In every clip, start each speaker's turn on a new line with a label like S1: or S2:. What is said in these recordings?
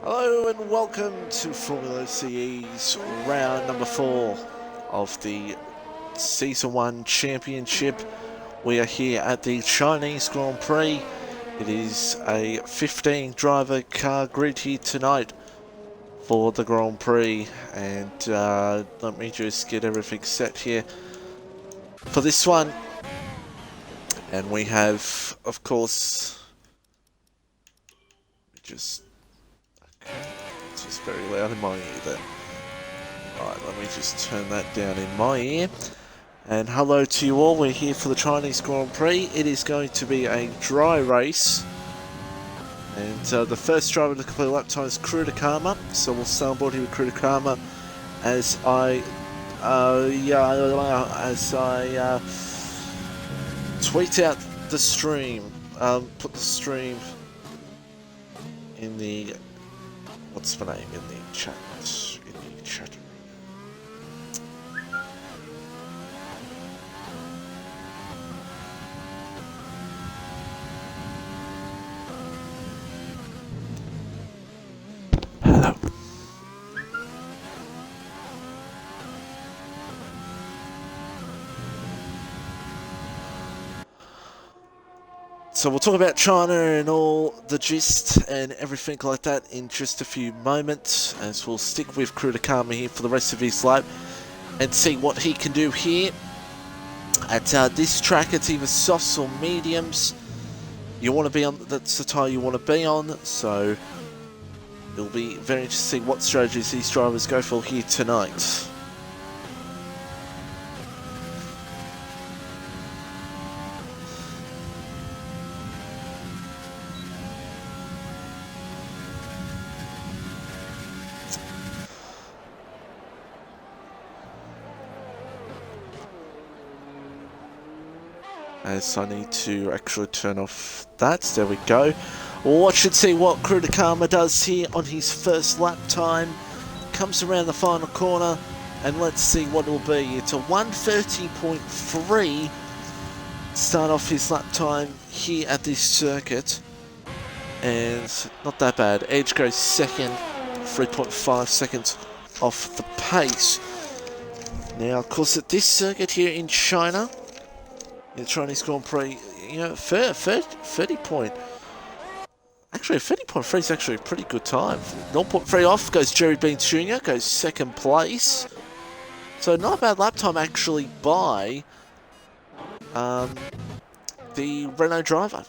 S1: Hello and welcome to FormulaOCE's round number 4 of the Season 1 Championship. We are here at the Chinese Grand Prix. It is a 15 driver car grid here tonight for the Grand Prix, and let me just get everything set here for this one. And we have, of course, it's very loud in my ear there. Alright, let me just turn that down in my ear. And hello to you all, we're here for the Chinese Grand Prix. It is going to be a dry race. And the first driver to complete a lap time is Kurudakama. So we'll stay on board here with Kurudakama as I tweet out the stream. Put the stream in the, what's the name, in the chat. Hello. So we'll talk about China and all the gist and everything like that in just a few moments, as we'll stick with Kurudakama here for the rest of his lap and see what he can do here. At this track, it's either softs or mediums. You want to be on, that's the tyre you want to be on, so it'll be very interesting to see what strategies these drivers go for here tonight. As I need to actually turn off that. There we go. Watch and see what Kurudakama does here on his first lap time. Comes around the final corner, and let's see what it will be. It's a 1:30.3 start off his lap time here at this circuit. And not that bad. Edge goes second, 3.5 seconds off the pace. Now, of course, at this circuit here in China, in the Chinese Grand Prix, you know, 30.3 is actually a pretty good time. 0.3 off goes Jerry Beans Jr., goes second place. So not a bad lap time actually by the Renault driver.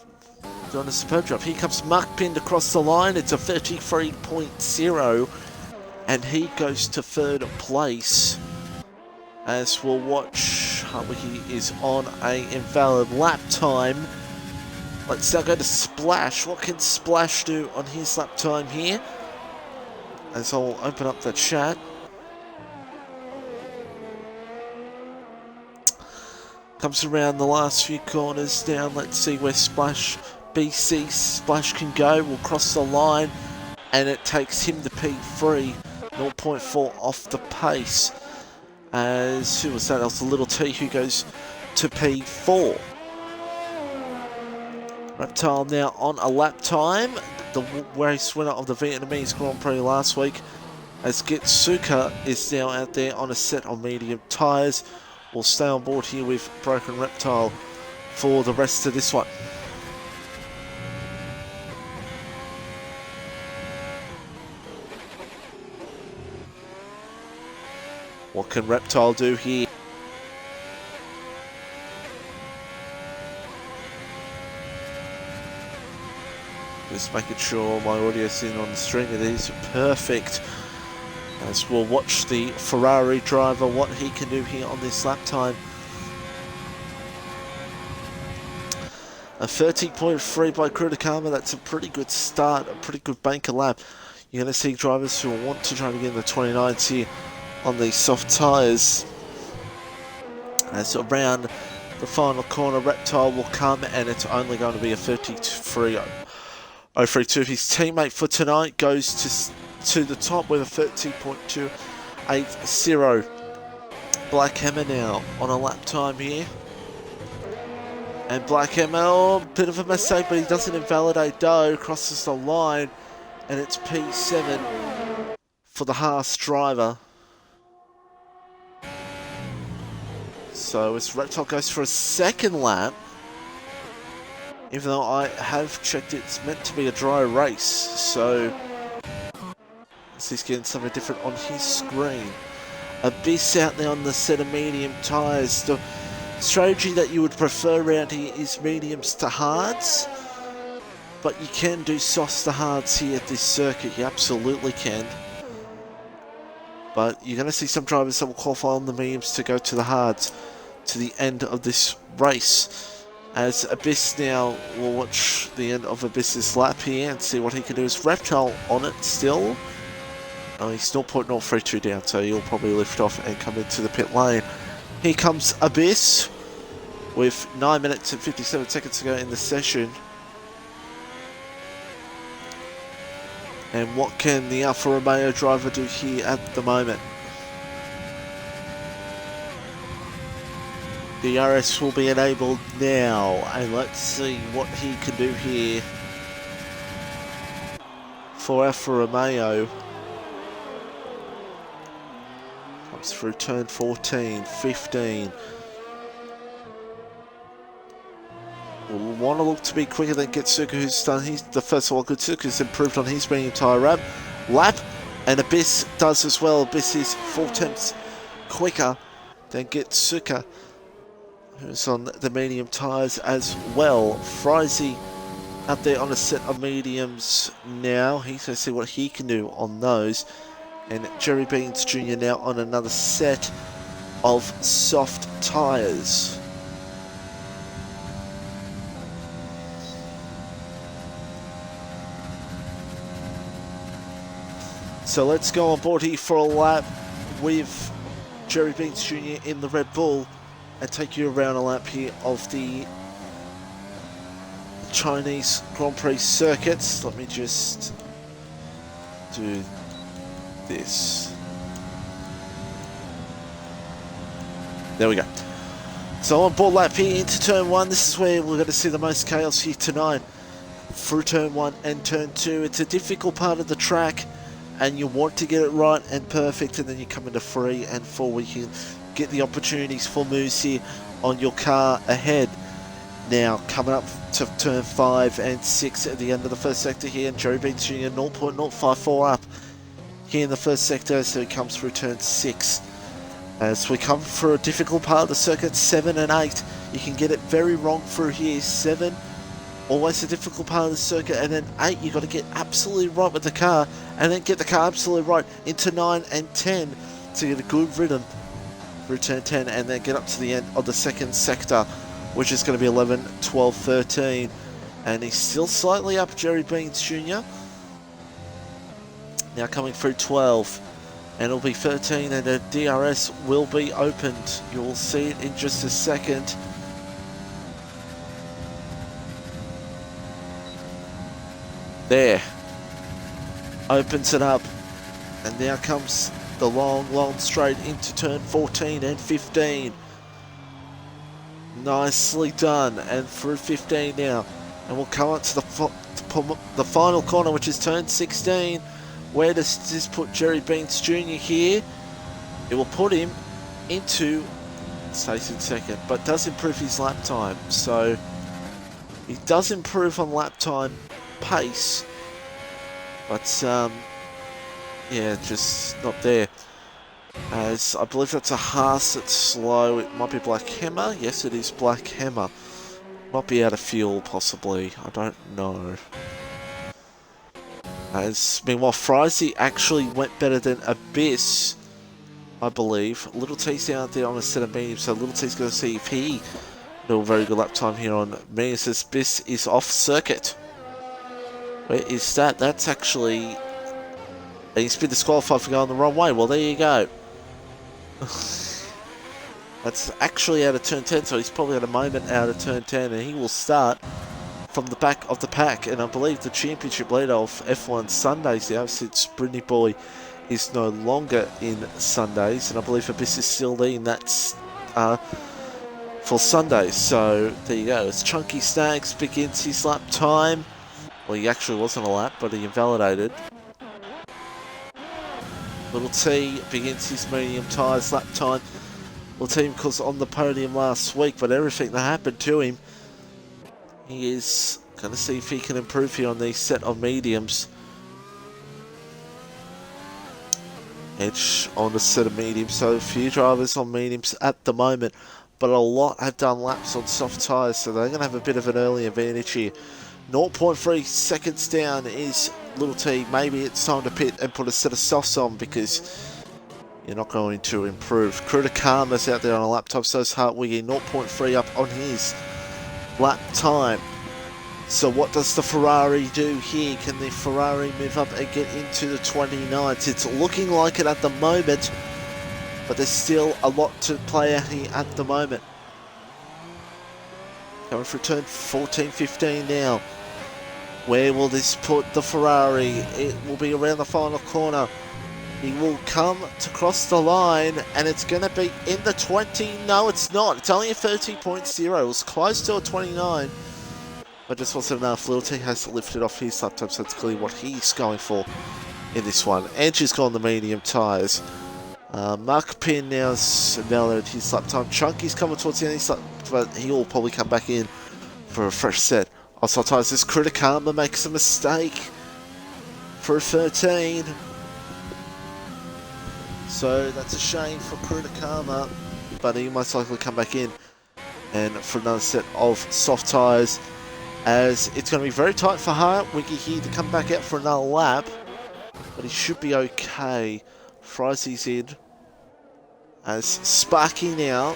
S1: Doing a superb job. Here comes Mark pinned across the line. It's a 33.0 and he goes to third place. As we'll watch, he is on a invalid lap time. Let's now go to Splash. What can Splash do on his lap time here? As I'll open up the chat. Comes around the last few corners down. Let's see where Splash can go. We'll cross the line and it takes him to P3. 0.4 off the pace. As, who was that? That was the little T who goes to P4. Reptile now on a lap time. The race winner of the Vietnamese Grand Prix last week. As Getsuka is now out there on a set of medium tyres. We'll stay on board here with Broken Reptile for the rest of this one. What can Reptile do here? Just making sure my audio's in on the string. It is perfect. As we'll watch the Ferrari driver, what he can do here on this lap time. A 30.3 by Kurudakama. That's a pretty good start, a pretty good banker lap. You're going to see drivers who want to try to get in the 29s here on these soft tyres. As around the final corner, Reptile will come, and it's only going to be a 33.032. His teammate for tonight goes to the top with a 30.280. Black Hammer now on a lap time here. And Black Hammer, oh, bit of a mistake, but he doesn't invalidate Doe, crosses the line. and it's P7 for the Haas driver. So as Reptile goes for a second lap, even though I have checked it's meant to be a dry race, so he's getting something different on his screen. Abyss out there on the set of medium tyres. The strategy that you would prefer around here is mediums to hards, but you can do softs to hards here at this circuit, you absolutely can. But you're going to see some drivers that will qualify on the mediums to go to the hards to the end of this race. As Abyss now will watch the end of Abyss's lap here and see what he can do. Is Reptile on it still? Oh, he's 0.032 down, so he'll probably lift off and come into the pit lane. Here comes Abyss with 9 minutes and 57 seconds to go in the session. And what can the Alfa Romeo driver do here at the moment? The DRS will be enabled now, and let's see what he can do here for Alfa Romeo. Comes through turn 14, 15. We'll want to look to be quicker than Getsuka, who's done the first of all. Getsuka's improved on his medium tyre lap, and Abyss does as well. Abyss is 4/10 quicker than Getsuka, who's on the medium tyres as well. Frizy out there on a set of mediums now. He's going to see what he can do on those. And Jerry Beans Jr. now on another set of soft tyres. So let's go on board here for a lap with Jerry Beans Jr. in the Red Bull and take you around a lap here of the Chinese Grand Prix circuits. Let me just do this. There we go. So on board lap here into turn 1. This is where we're going to see the most chaos here tonight. Through turn 1 and turn 2. It's a difficult part of the track, and you want to get it right and perfect, and then you come into 3 and 4 where you can get the opportunities for moves here on your car ahead. Now coming up to turn 5 and 6 at the end of the first sector here, and Jerry Beans Jr. 0.054 up here in the first sector, so he comes through turn 6. As we come through a difficult part of the circuit, 7 and 8, you can get it very wrong through here. 7, always a difficult part of the circuit, and then 8, you've got to get absolutely right with the car, and then get the car absolutely right into 9 and 10 to get a good rhythm through turn 10, and then get up to the end of the second sector, which is going to be 11, 12, 13, and he's still slightly up, Jerry Beans Jr. Now coming through 12, and it'll be 13, and the DRS will be opened. You'll see it in just a second. There. Opens it up, and now comes the long straight into turn 14 and 15. Nicely done, and through 15 now, and we'll come up to the final corner, which is turn 16. Where does this put Jerry Beans Jr. here? It will put him into, stays in second, but does improve his lap time. So he does improve on lap time pace, but yeah, just not there. As I believe that's a Haas that's slow. It might be Black Hammer. Yes, it is Black Hammer. Might be out of fuel, possibly. I don't know. As meanwhile, Frizy actually went better than Abyss, I believe. Little T's out there on a set of mediums, so Little T's going to see if he do a very good lap time here on mediums. As Abyss is off circuit. Where is that? That's actually... And he's been disqualified for going the wrong way. Well, there you go. That's actually out of turn 10, so he's probably at a moment out of turn 10, and he will start from the back of the pack. And I believe the championship leader of F1 Sundays now, since Brittany Boy is no longer in Sundays, and I believe Abyss is still leading that for Sundays. So there you go. As Chunky Snags begins his lap time, Well, he actually wasn't a lap, but he invalidated. Little T begins his medium tyres lap time. Little T, of course, on the podium last week, but everything that happened to him, he is going to see if he can improve here on these set of mediums. Edge on the set of mediums, so a few drivers on mediums at the moment, but a lot have done laps on soft tyres, so they're going to have a bit of an early advantage here. 0.3 seconds down is Little T. Maybe it's time to pit and put a set of softs on because you're not going to improve. Kritikama's out there on a lap time, so is Hartwiggy. 0.3 up on his lap time. So what does the Ferrari do here? Can the Ferrari move up and get into the 29s? It's looking like it at the moment, but there's still a lot to play out here at the moment. Going for turn 14-15 now. Where will this put the Ferrari? It will be around the final corner. He will come to cross the line, and it's going to be in the 20. No, it's not. It's only a 30.0. It was close to a 29, but just wasn't enough. Little T has lifted off his lap time, so it's clearly what he's going for in this one. Edge has gone the medium tyres. Mark Pin now has invalidated his lap time. Chunky's coming towards the end of his lap, but he will probably come back in for a fresh set. Also tyres. This Kritikama makes a mistake for a 13. So that's a shame for Kritikama, but he most likely come back in and for another set of soft tyres, as it's going to be very tight for Hartwiggy here to come back out for another lap, but he should be okay. Frizzy's in as Sparky now.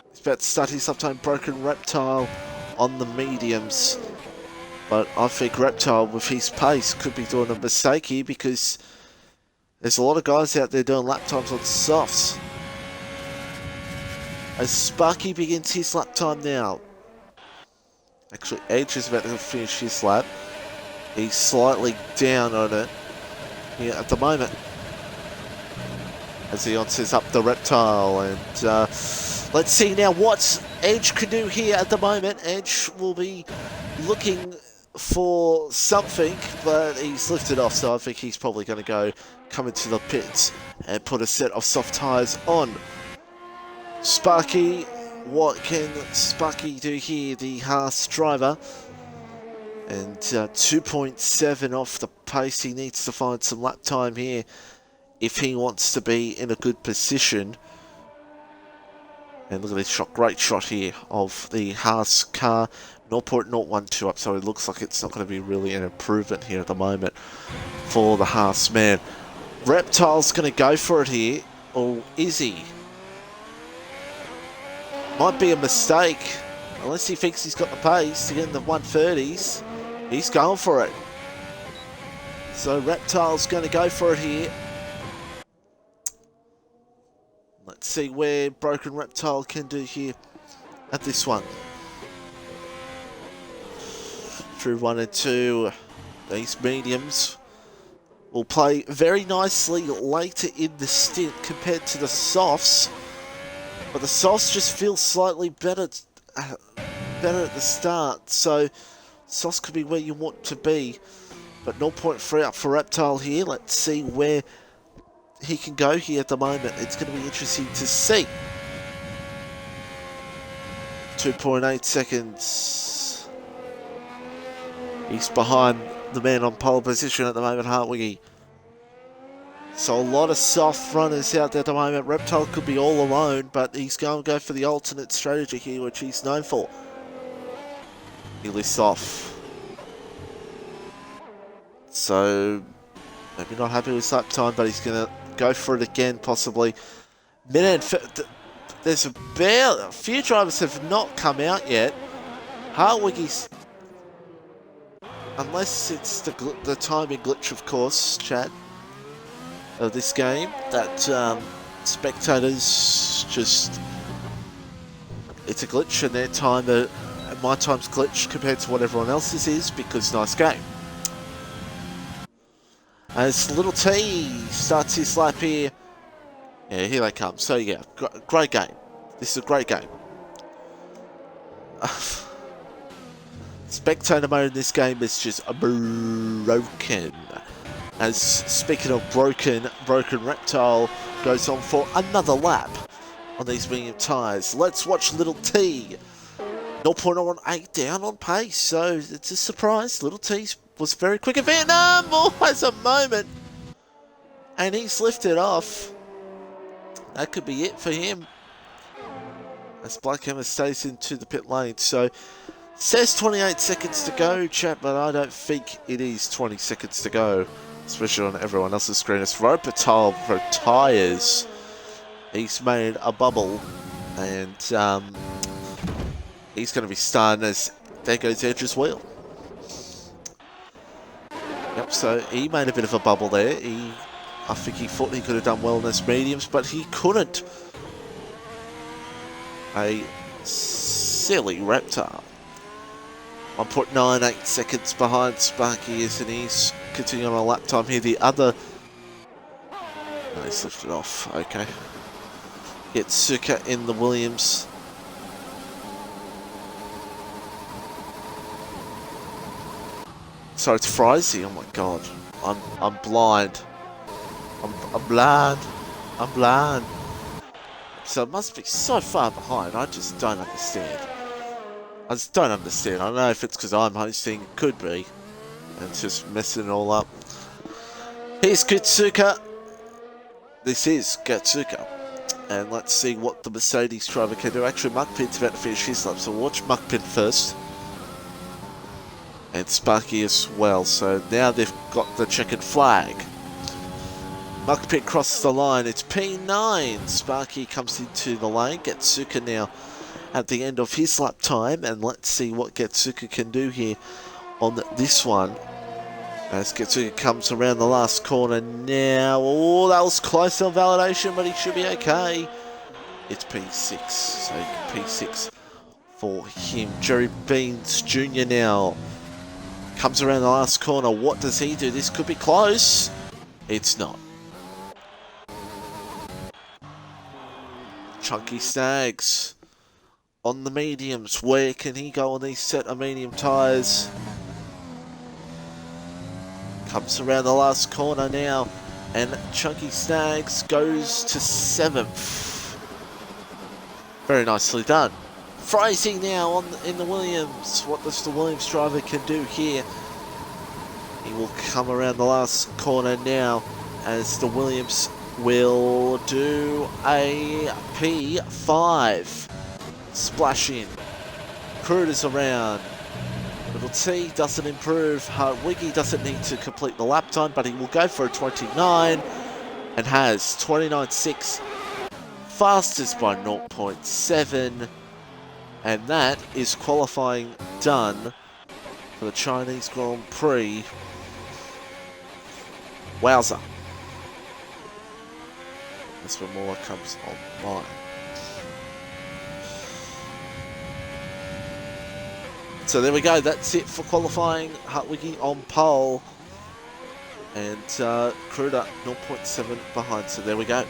S1: He's about to start his sometime Broken Reptile on the mediums, but I think Reptile with his pace could be doing a mistake here because there's a lot of guys out there doing lap times on softs. As Sparky begins his lap time now. Actually, Edge is about to finish his lap. He's slightly down on it here at the moment, as he answers up the Reptile. And let's see now what Edge can do here at the moment. Edge will be looking for something, but he's lifted off, so I think he's probably going to come into the pits and put a set of soft tyres on. Sparky, what can Sparky do here, the Haas driver? And 2.7 off the pace. He needs to find some lap time here if he wants to be in a good position. And look at this shot, great shot here of the Haas car. 0.012 up, so it looks like it's not going to be really an improvement here at the moment for the Haas man. Reptile's going to go for it here, or is he? Might be a mistake, unless he thinks he's got the pace to get in the 130s. He's going for it. So Reptile's going to go for it here. Let's see where Broken Reptile can do here at this one. Through 1 and 2, these mediums will play very nicely later in the stint compared to the softs, but the softs just feel slightly better at the start, so softs could be where you want to be. But 0.3 up for Reptile here. Let's see where he can go here at the moment. It's going to be interesting to see. 2.8 seconds. He's behind the man on pole position at the moment, Hartwiggy. So a lot of soft runners out there at the moment. Reptile could be all alone, but he's going to go for the alternate strategy here, which he's known for. He lifts off. So maybe not happy with lap time, but he's going to go for it again, possibly. There's a few drivers have not come out yet. Hartwiggy's, unless it's the timing glitch, of course, chat, of this game, that spectators just, it's a glitch, and their time, my time's glitched compared to what everyone else's is, because nice game. As Little T starts his lap here. Yeah, here they come. So yeah, great game. This is a great game. Spectator mode in this game is just broken. As speaking of broken Reptile goes on for another lap on these medium tyres. Let's watch Little T. 0.18 down on pace, so it's a surprise. Little T was very quick in Vietnam. Oh, has a moment. And he's lifted off. That could be it for him. As Blackhammer stays into the pit lane. So, says 28 seconds to go, chat, but I don't think it is 20 seconds to go. Especially on everyone else's screen. As Ropertal retires, he's made a bubble. And he's going to be starting as there goes Edge's wheel. Yep, so he made a bit of a bubble there. I think he thought he could have done well in those mediums, but he couldn't. A silly Raptor. 1.98 seconds behind Sparky, isn't he? He's continuing on a lap time here. The other... No, he's lifted off. Okay. Getsuka in the Williams. Sorry, it's Frizy. Oh my god. I'm blind. I'm blind. I'm blind. So it must be so far behind. I just don't understand. I just don't understand. I don't know if it's because I'm hosting. It could be. And it's just messing it all up. Here's Getsuka. This is Getsuka. And let's see what the Mercedes driver can do. Actually, Muckpin's about to finish his lap, so watch Muckpin first. And Sparky as well. So now they've got the checkered flag. Muckpin crosses the line. It's P9. Sparky comes into the lane. Getsuka now at the end of his lap time. And let's see what Getsuka can do here on this one. As Getsuka comes around the last corner now. Oh, that was close on validation, but he should be okay. It's P6. So P6 for him. Jerry Beans Jr. now comes around the last corner. What does he do? This could be close. It's not. Chunky Snags on the mediums. Where can he go on these set of medium tyres? Comes around the last corner now, and Chunky Snags goes to 7th. Very nicely done. Frizy now in the Williams. What does the Williams driver can do here? He will come around the last corner now as the Williams will do a P5. Splash in. Cruder's around. Little T doesn't improve. Wiggy doesn't need to complete the lap time, but he will go for a 29 and has 29.6. Fastest by 0.7. And that is qualifying done for the Chinese Grand Prix. Wowza. That's when more comes online. So there we go, that's it for qualifying. Hartwiggy on pole. And Kruder 0.7 behind, so there we go.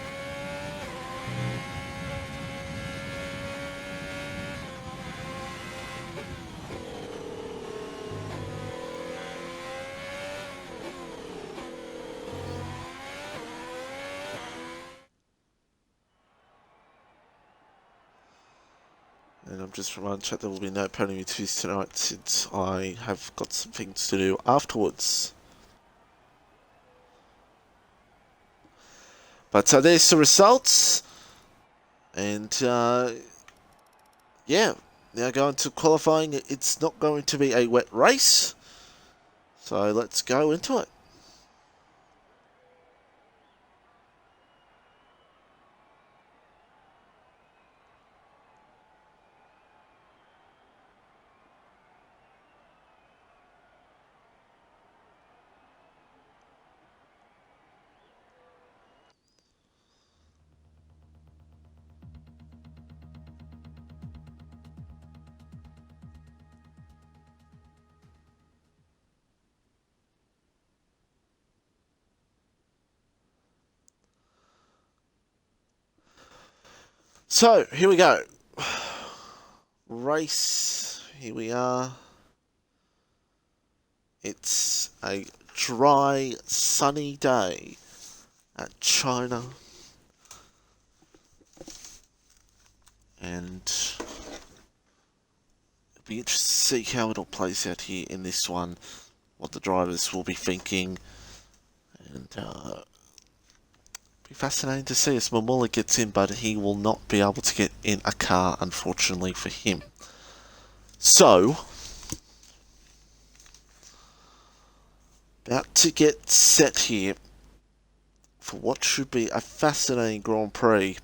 S1: And I'm just reminding chat there will be no pony reviews tonight since I have got some things to do afterwards. But there's the results. And yeah, now going to qualifying. It's not going to be a wet race. So let's go into it. So, here we go. Race. Here we are. It's a dry, sunny day at China. And it'll be interesting to see how it all plays out here in this one. What the drivers will be thinking. And be fascinating to see as Mamula gets in, but he will not be able to get in a car, unfortunately for him. So, about to get set here for what should be a fascinating Grand Prix,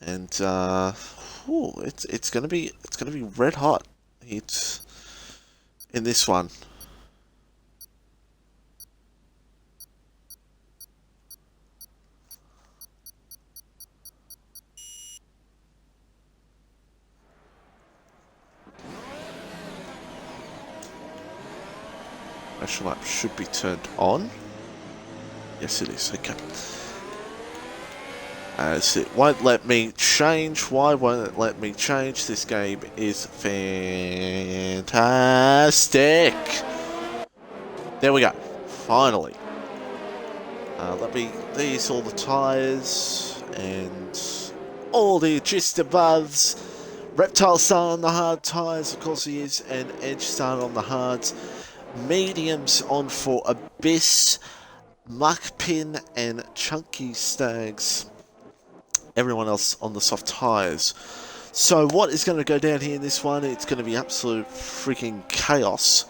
S1: and it's gonna be red hot. It's in this one. Pressure lap should be turned on. Yes, it is. Okay. As it won't let me change. Why won't it let me change? This game is fantastic. There we go. Finally. Let me these all the tyres and all the adjusted buds. Reptile Star on the hard tyres, of course he is, and Edge Star on the hards. Mediums on for Abyss, Muckpin, and Chunky Stags. Everyone else on the soft tyres. So what is going to go down here in this one? It's going to be absolute freaking chaos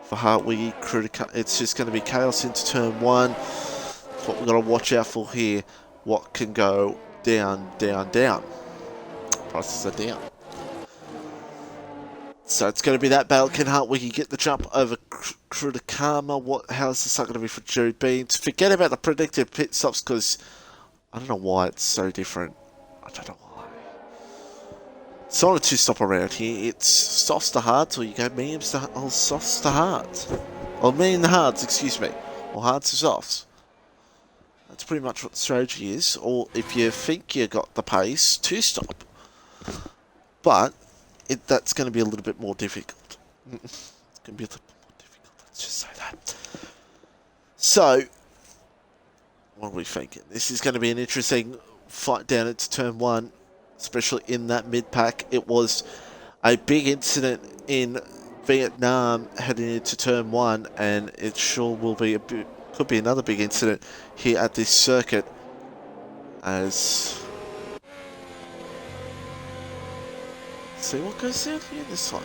S1: for Hartwiggy Crew. It's just going to be chaos into turn one. That's what we've got to watch out for here. What can go down, down, down. Prices are down. So it's going to be that battle. Can Hartwiggy get the jump over Crew to Karma? How is this not going to be for Jerry Beans? Forget about the predicted pit stops because I don't know why it's so different. I don't know why. It's not a two-stop around here. It's softs to hards, or you go mediums to softs to hards. Or medium to hards, excuse me. Or hards to softs. That's pretty much what the strategy is. Or if you think you got the pace, two-stop. But that's going to be a little bit more difficult. It's going to be a little bit more difficult, let's just say that. So, what are we thinking? This is going to be an interesting fight down into turn one, especially in that mid-pack. It was a big incident in Vietnam heading into turn one, and it sure will be could be another big incident here at this circuit as... see what goes down here this one.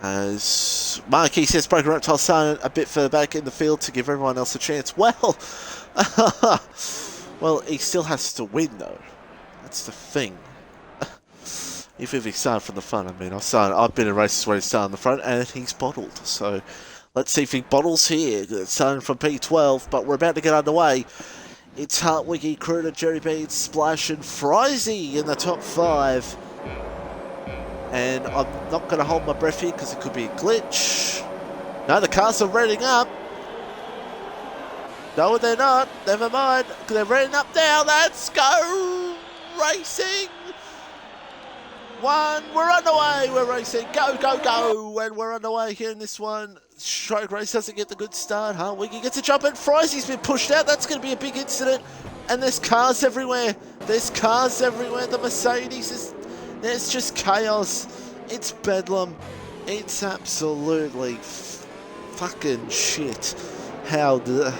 S1: As Marquis says, Broken Reptile Silent a bit further back in the field to give everyone else a chance. Well, well, he still has to win though. That's the thing. Even if he started from the front, I mean, I've been in races where he started on the front and he's bottled. So let's see if he bottles here. Starting from P12, but we're about to get underway. It's Hartwiggy, Crew, Jerry Beans, Splash, and Frizy in the top 5. And I'm not going to hold my breath here because it could be a glitch. No, the cars are readying up. No, they're not. Never mind. They're readying up now. Let's go. Racing. One. We're underway. We're racing. Go, go, go. And we're underway here in this one. Stroke Race doesn't get the good start. Hartwiggy gets a jump and Frizy's been pushed out. That's going to be a big incident. And there's cars everywhere. There's cars everywhere. The Mercedes is... there's just chaos. It's bedlam. It's absolutely fucking shit. How the...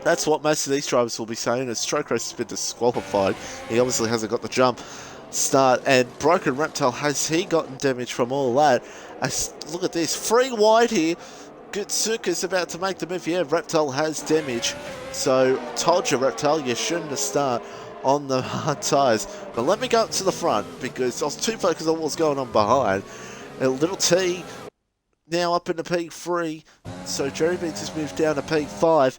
S1: That's what most of these drivers will be saying. As Stroke Race has been disqualified. He obviously hasn't got the jump start. And Broken Reptile, has he gotten damage from all that? Look at this. Free wide here. Gutsuka's about to make the move. Yeah, Reptile has damage. So, told you, Reptile, you shouldn't have started on the hard tyres. But let me go up to the front because I was too focused on what's going on behind. A little T now up into P3. So Jerry Beans has moved down to P5.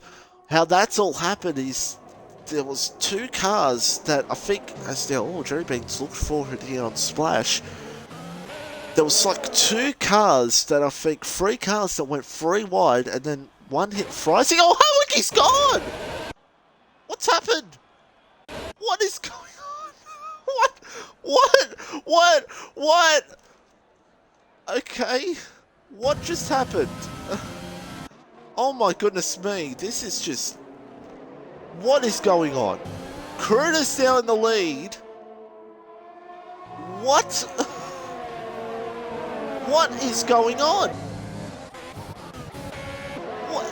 S1: How that's all happened is there was 2 cars that I think, as now, Jerry Beans looked forward here on Splash. There was like 2 cars that I think, 3 cars that went 3 wide and then 1 hit Frizy. Oh, Hartwiggy's gone! What's happened? What is going on? What? Okay. What just happened? Oh my goodness me. This is just... What is going on? Kruder's now in the lead. What? What is going on? What?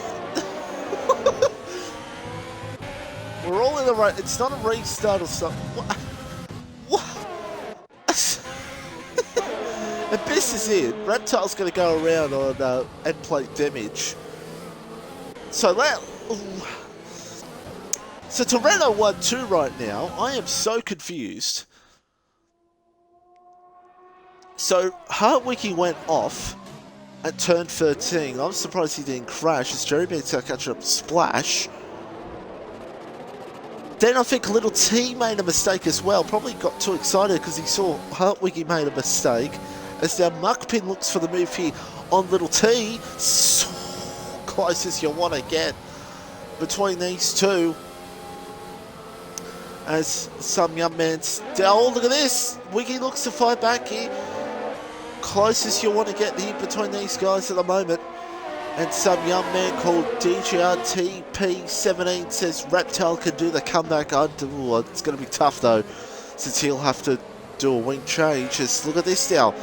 S1: We're all in the right. It's not a restart or something. What? If this is it, Reptile's going to go around on end plate damage. So that... So Toretto 1-2 right now. I am so confused. So Hartwickie went off at turn 13. I'm surprised he didn't crash as Jerry Beans catch up Splash. Then I think Little T made a mistake as well. Probably got too excited because he saw Hartwickie made a mistake. As now Muckpin looks for the move here on Little T. So close as you want to get between these two. As some young man's... Oh, look at this! Wiggy looks to fight back here. Closest you want to get here between these guys at the moment. And some young man called DGRTP17 says Reptile can do the comeback. Ooh, it's going to be tough though, since he'll have to do a wing change. Just look at this now.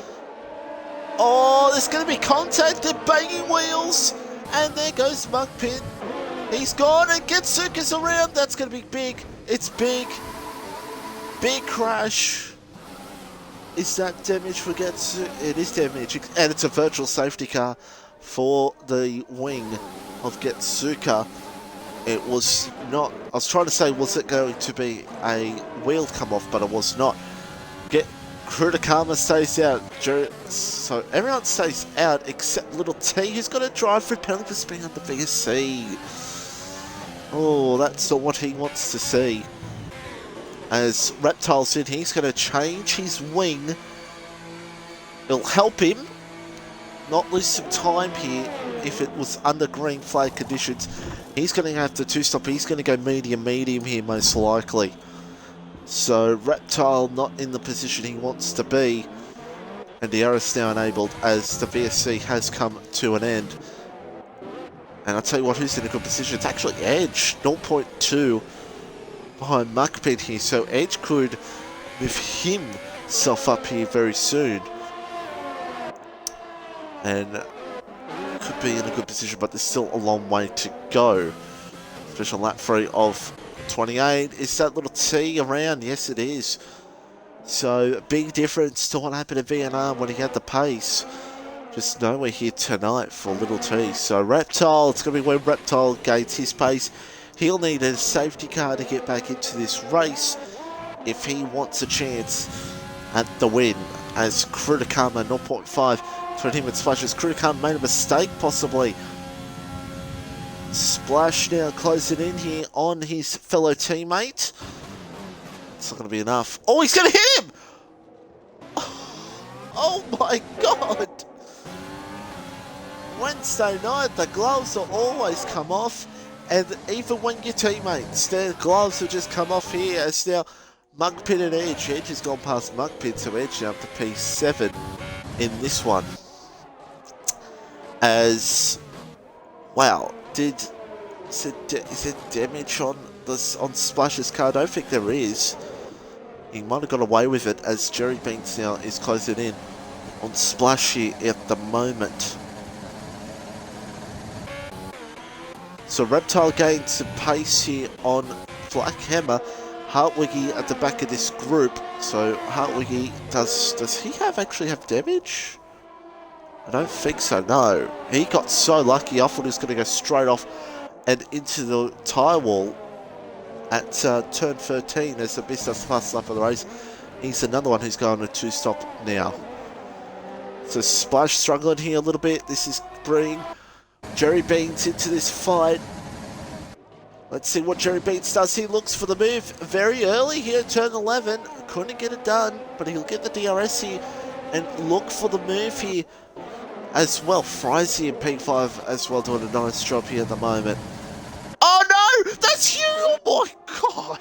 S1: Oh, there's going to be contact. They're banging wheels. And there goes Muckpin. He's gone and Getsuka's around. That's going to be big. It's big. Big crash. Is that damage for Getsuka? It is damage. And it's a virtual safety car for the wing of Getsuka. It was not... I was trying to say, was it going to be a wheel come off, but it was not. Krutakama stays out. So everyone stays out except Little T, who's got to drive for a penalty for spinning on the VSC. Oh, that's not what he wants to see. As Reptile's in, he's going to change his wing. It'll help him not lose some time here if it was under green flag conditions. He's going to have to two-stop. He's going to go medium here most likely. So Reptile not in the position he wants to be. And the arrow's now enabled as the VSC has come to an end. And I'll tell you what, who's in a good position. It's actually Edge, 0.2 behind Muckpin here. So Edge could move himself up here very soon. And could be in a good position, but there's still a long way to go. Special lap 3 of 28. Is that Little T around? Yes, it is. So a big difference to what happened to VNR when he had the pace. Just nowhere here tonight for Little T. So Reptile, it's going to be when Reptile gains his pace. He'll need a safety car to get back into this race if he wants a chance at the win. As Krutakama 0.5 between him and Splash. As Krutakama made a mistake possibly. Splash now closing in here on his fellow teammate. It's not going to be enough. Oh, he's going to hit him! Oh my god! Wednesday night, the gloves will always come off, and even when your teammates, their gloves will just come off here. As now Muckpin and Edge. Edge has gone past Muckpin, so Edge now up to P7 in this one. As wow, is there damage on Splash's car? I don't think there is. He might have got away with it as Jerry Beans now is closing in on Splash here at the moment. So Reptile gains some pace here on Black Hammer. Hartwickie at the back of this group. So Hartwickie, does he actually have damage? I don't think so, no. He got so lucky, I thought he was going to go straight off and into the tyre wall at turn 13 as the business fast lap of the race. He's another one who's going to two-stop now. So Splash struggling here a little bit. This is bringing Jerry Beans into this fight. Let's see what Jerry Beans does. He looks for the move very early here at turn 11. Couldn't get it done, but he'll get the DRS here and look for the move here as well. Frizy in P5 as well doing a nice job here at the moment. Oh no! That's you! Oh my god!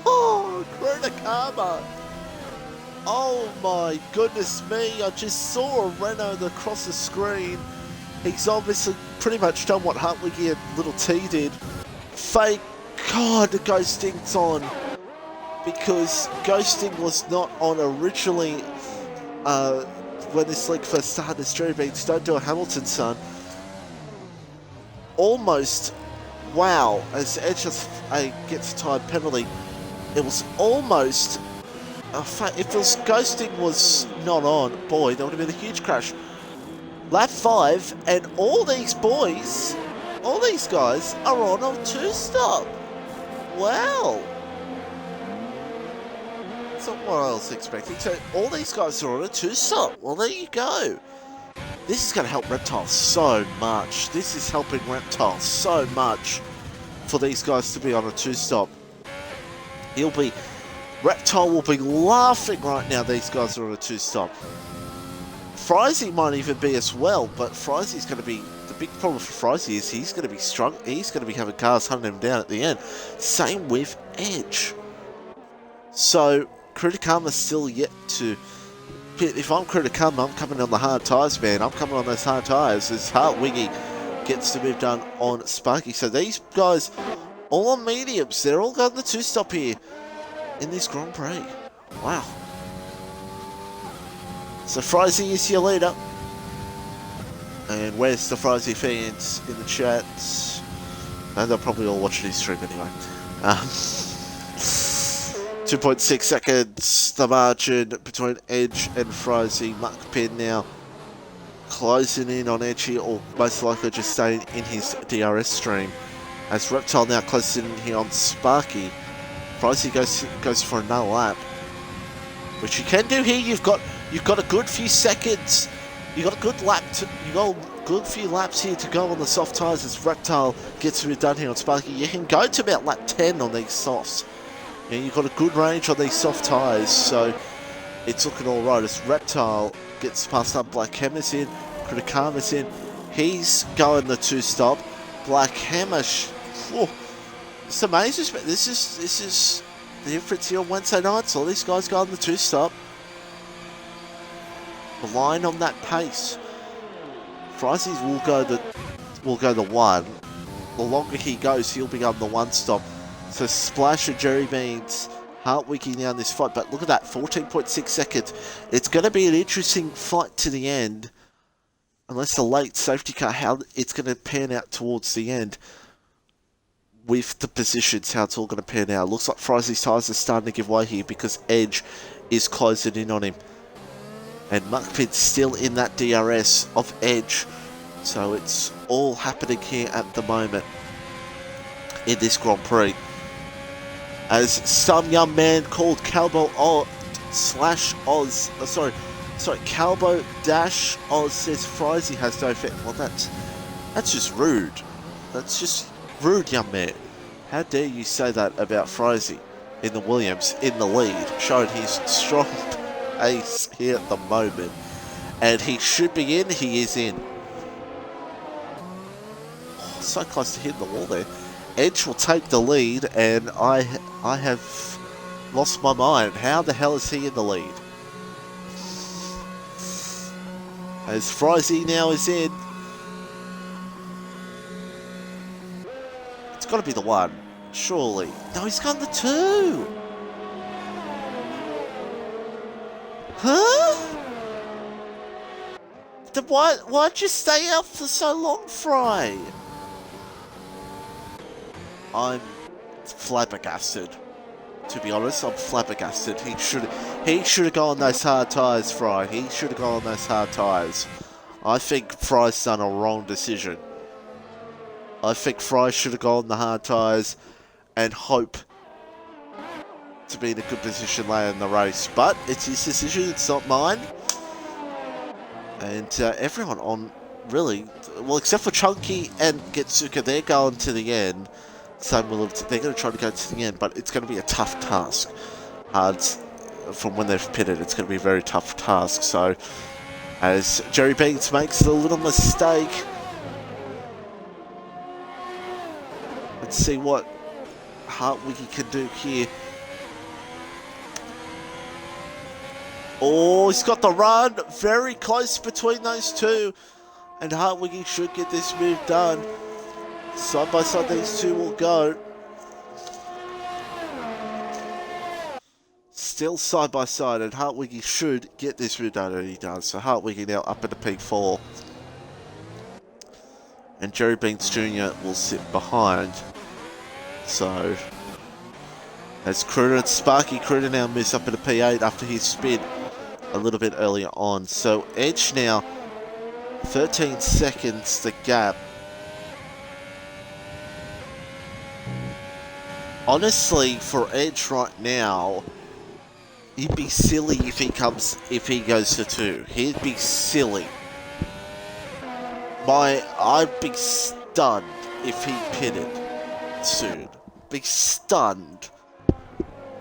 S1: Oh, Krutakama! Oh my goodness me, I just saw a Renault across the screen. He's obviously pretty much done what Hartwig and Little T did. Fake God, the ghosting's on. Because ghosting was not on originally when this league first started. Jerry Beans, don't do a Hamilton, son. Almost, wow, as Edge gets a time penalty, it was almost, if this ghosting was not on, boy, that would have been a huge crash. Lap 5, and all these boys, all these guys are on a 2-stop. Wow. That's not what I was expecting. So all these guys are on a 2-stop. Well, there you go. This is going to help Reptile so much. This is helping Reptile so much for these guys to be on a 2-stop. Reptile will be laughing right now these guys are on a 2-stop. Frizy might even be as well, but Frizy's going to be, the big problem for Frizy is he's going to be strong. He's going to be having cars hunting him down at the end. Same with Edge. So Kritikama's still yet to hit. If I'm Kritikama, I'm coming on the hard tyres, man. I'm coming on those hard tyres as Hartwiggy gets to move done on Sparky. So these guys, all on mediums, they're all going the 2-stop here in this Grand Prix. Wow. So Frizy is your leader. And where's the Frizy fans in the chat? And they'll probably all watch this stream anyway. 2.6 seconds, the margin between Edge and Frizy. Mark Penn now closing in on Edge here, or most likely just staying in his DRS stream. As Reptile now closes in here on Sparky. Frizy goes for another lap, which you can do here. You've got a good few seconds. You got a good lap. You got a good few laps here to go on the soft tyres as Reptile gets to be done here on Sparky. You can go to about lap 10 on these softs. Yeah, you've got a good range on these soft tyres, so it's looking all right. As Reptile gets past up, Black Hammer's in, Kritikama's in. He's going the 2-stop. Black Hammer, this amazes me. This is the difference here on Wednesday nights. All these guys going the 2-stop. Relying on that pace. Frizy will go the 1. The longer he goes, he'll be on the 1-stop. So Splash and Jerry Beans, Hartwiggy now in this fight. But look at that, 14.6 seconds. It's going to be an interesting fight to the end. Unless the late safety car, how it's going to pan out towards the end. With the positions, how it's all going to pan out. Looks like Frizy's tyres are starting to give way here because Edge is closing in on him. And Muckpit's still in that DRS of Edge. So it's all happening here at the moment in this Grand Prix. As some young man called Calbo Oz, Calbo Oz says Frizy has no fit. Well, that's just rude. That's just rude, young man. How dare you say that about Frizy in the Williams in the lead, showing his strong pace here at the moment. And he should be in. He is in. Oh, so close to hitting the wall there. Edge will take the lead, and I have lost my mind. How the hell is he in the lead? As Frizy now is in. It's got to be the 1, surely. No, he's gone the 2. Huh? Then why'd you stay out for so long, Fry? I'm flabbergasted. To be honest, I'm flabbergasted. He should have gone on those hard tyres, Fry. He should have gone on those hard tyres. I think Fry's done a wrong decision. I think Fry should have gone on the hard tyres and hope to be in a good position later in the race. But it's his decision, it's not mine. And everyone on, really, well, except for Chunky and Getsuka, they're going to the end. They're going to try to go to the end, but it's going to be a tough task. From when they've pitted, it's going to be a very tough task. So, as Jerry Beans makes a little mistake, let's see what Hartwiggy can do here. Oh, he's got the run. Very close between those two. And Hartwiggy should get this move done. Side by side, these two will go. Still side by side, and Hartwiggy should get this move done, and he does. So Hartwiggy now up into P4. And Jerry Beans Jr. will sit behind. So, as Kruder and Sparky Kruder now moves up into P8 after his spin a little bit earlier on. So Edge now, 13 seconds the gap. Honestly, for Edge right now, he'd be silly if he goes for 2. He'd be silly. I'd be stunned if he pitted soon. Be stunned.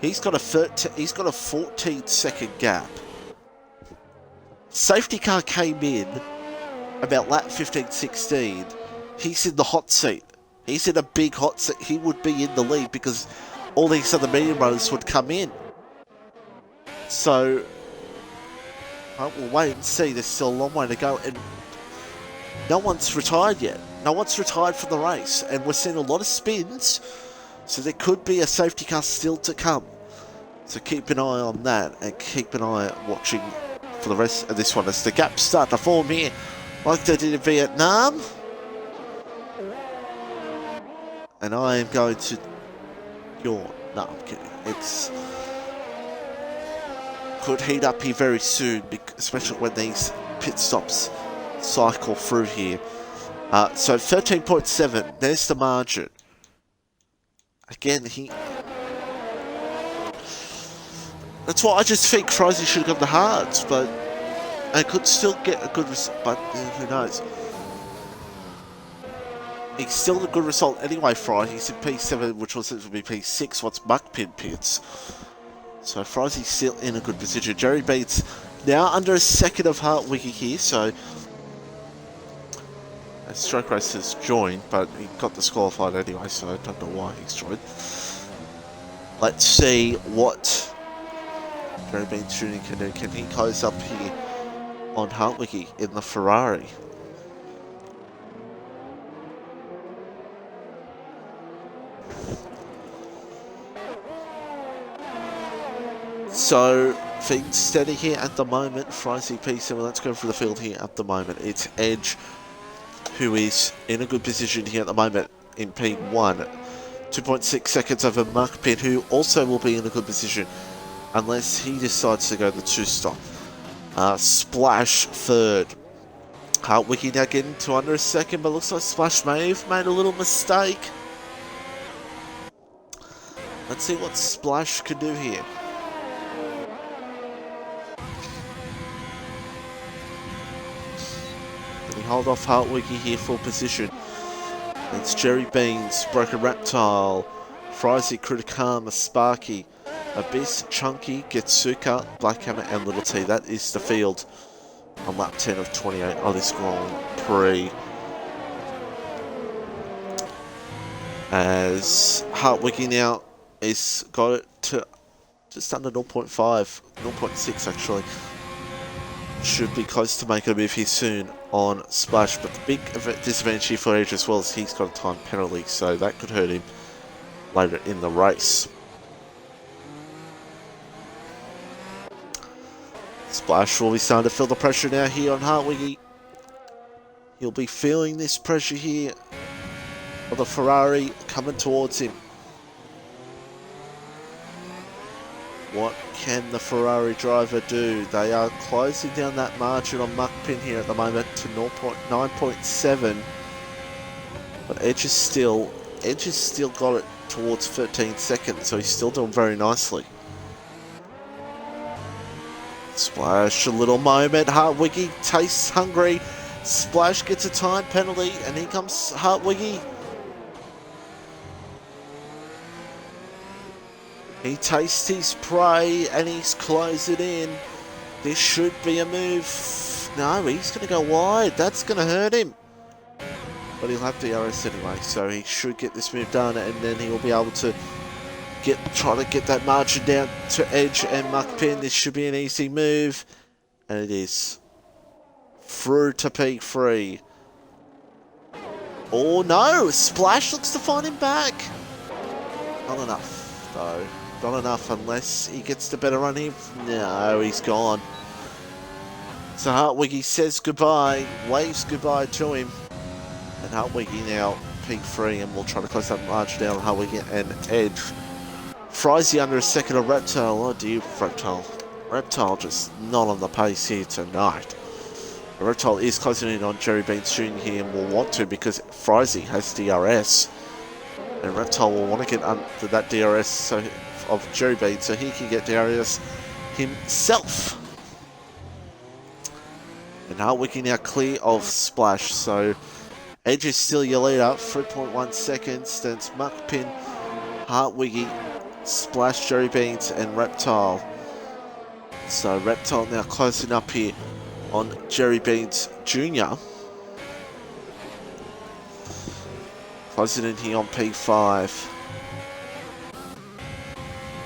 S1: He's got a 14-second gap. Safety car came in about lap 15-16. He's in the hot seat. He's in a big hot seat. He would be in the lead because all these other medium runners would come in. So, we'll wait and see. There's still a long way to go. And no one's retired yet. No one's retired from the race. And we're seeing a lot of spins. So there could be a safety car still to come. So keep an eye on that. And keep an eye watching for the rest of this one. As the gaps start to form here. Like they did in Vietnam. And I am going to yawn. No, I'm kidding. Could heat up here very soon. Especially when these pit stops cycle through here. So 13.7, there's the margin. Again, that's why I just think Frozy should have got the hards, but I could still get a good result, but who knows. He's still a good result anyway, Fry. He's in P7, which was supposed to be P6 once Muckpin pits. So Frozy's still in a good position. Jerry Beats now under a second of Hartwiggy here, so Stroke Race has joined, but he got disqualified anyway, so I don't know why he's joined. Let's see what Jerry Beans Jr. can do. Can he close up here on Hartwiggy in the Ferrari? So, things steady here at the moment. Frizy P7, let's go for the field here at the moment. It's Edge, who is in a good position here at the moment in P1. 2.6 seconds over Muckpin, who also will be in a good position unless he decides to go the 2-stop. Splash third. Hartwiggy now getting to under a second, but looks like Splash may have made a little mistake. Let's see what Splash can do here. Hold off Hartwiggy here for position. It's Jerry Beans, Broken Reptile, Frizy, Kritikama, Sparky, Abyss, Chunky, Getsuka, Blackhammer, and Little T. That is the field on lap 10 of 28 of this Grand Prix. As Hartwiggy now is got it to just under 0.5, 0.6 actually. Should be close to making a move here soon on Splash, but the big disadvantage here for Edge as well is he's got a time penalty, so that could hurt him later in the race. Splash will be starting to feel the pressure now here on Hartwiggy. He'll be feeling this pressure here of the Ferrari coming towards him. What can the Ferrari driver do? They are closing down that margin on Muckpin here at the moment to 9.7. But Edge has still got it towards 13 seconds, so he's still doing very nicely. Splash, a little moment. Hartwiggy tastes hungry. Splash gets a time penalty, and here comes Hartwiggy. He tastes his prey and he's closing in. This should be a move. No, he's going to go wide. That's going to hurt him. But he'll have DRS anyway, so he should get this move done, and then he'll be able to try to get that margin down to Edge and Muckpin. This should be an easy move, and it is. Through to P3. Oh no! Splash looks to find him back. Not enough, though. Not enough unless he gets the better run here. No, he's gone. So Hartwiggy says goodbye, waves goodbye to him. And Hartwiggy now P3, and we'll try to close that margin down on Hartwiggy and Edge. Frizy under a second of Reptile. Oh dear, Reptile. Reptile just not on the pace here tonight. The Reptile is closing in on Jerry Beans Jr. here and will want to because Frizy has DRS. And Reptile will want to get under that DRS of Jerry Beans so he can get DRS himself. And Hartwiggy now clear of Splash, so Edge is still your leader, 3.1 seconds. Then it's Muckpin, Hartwiggy, Splash, Jerry Beans, and Reptile. So Reptile now closing up here on Jerry Beans Jr. Closing in here on P5.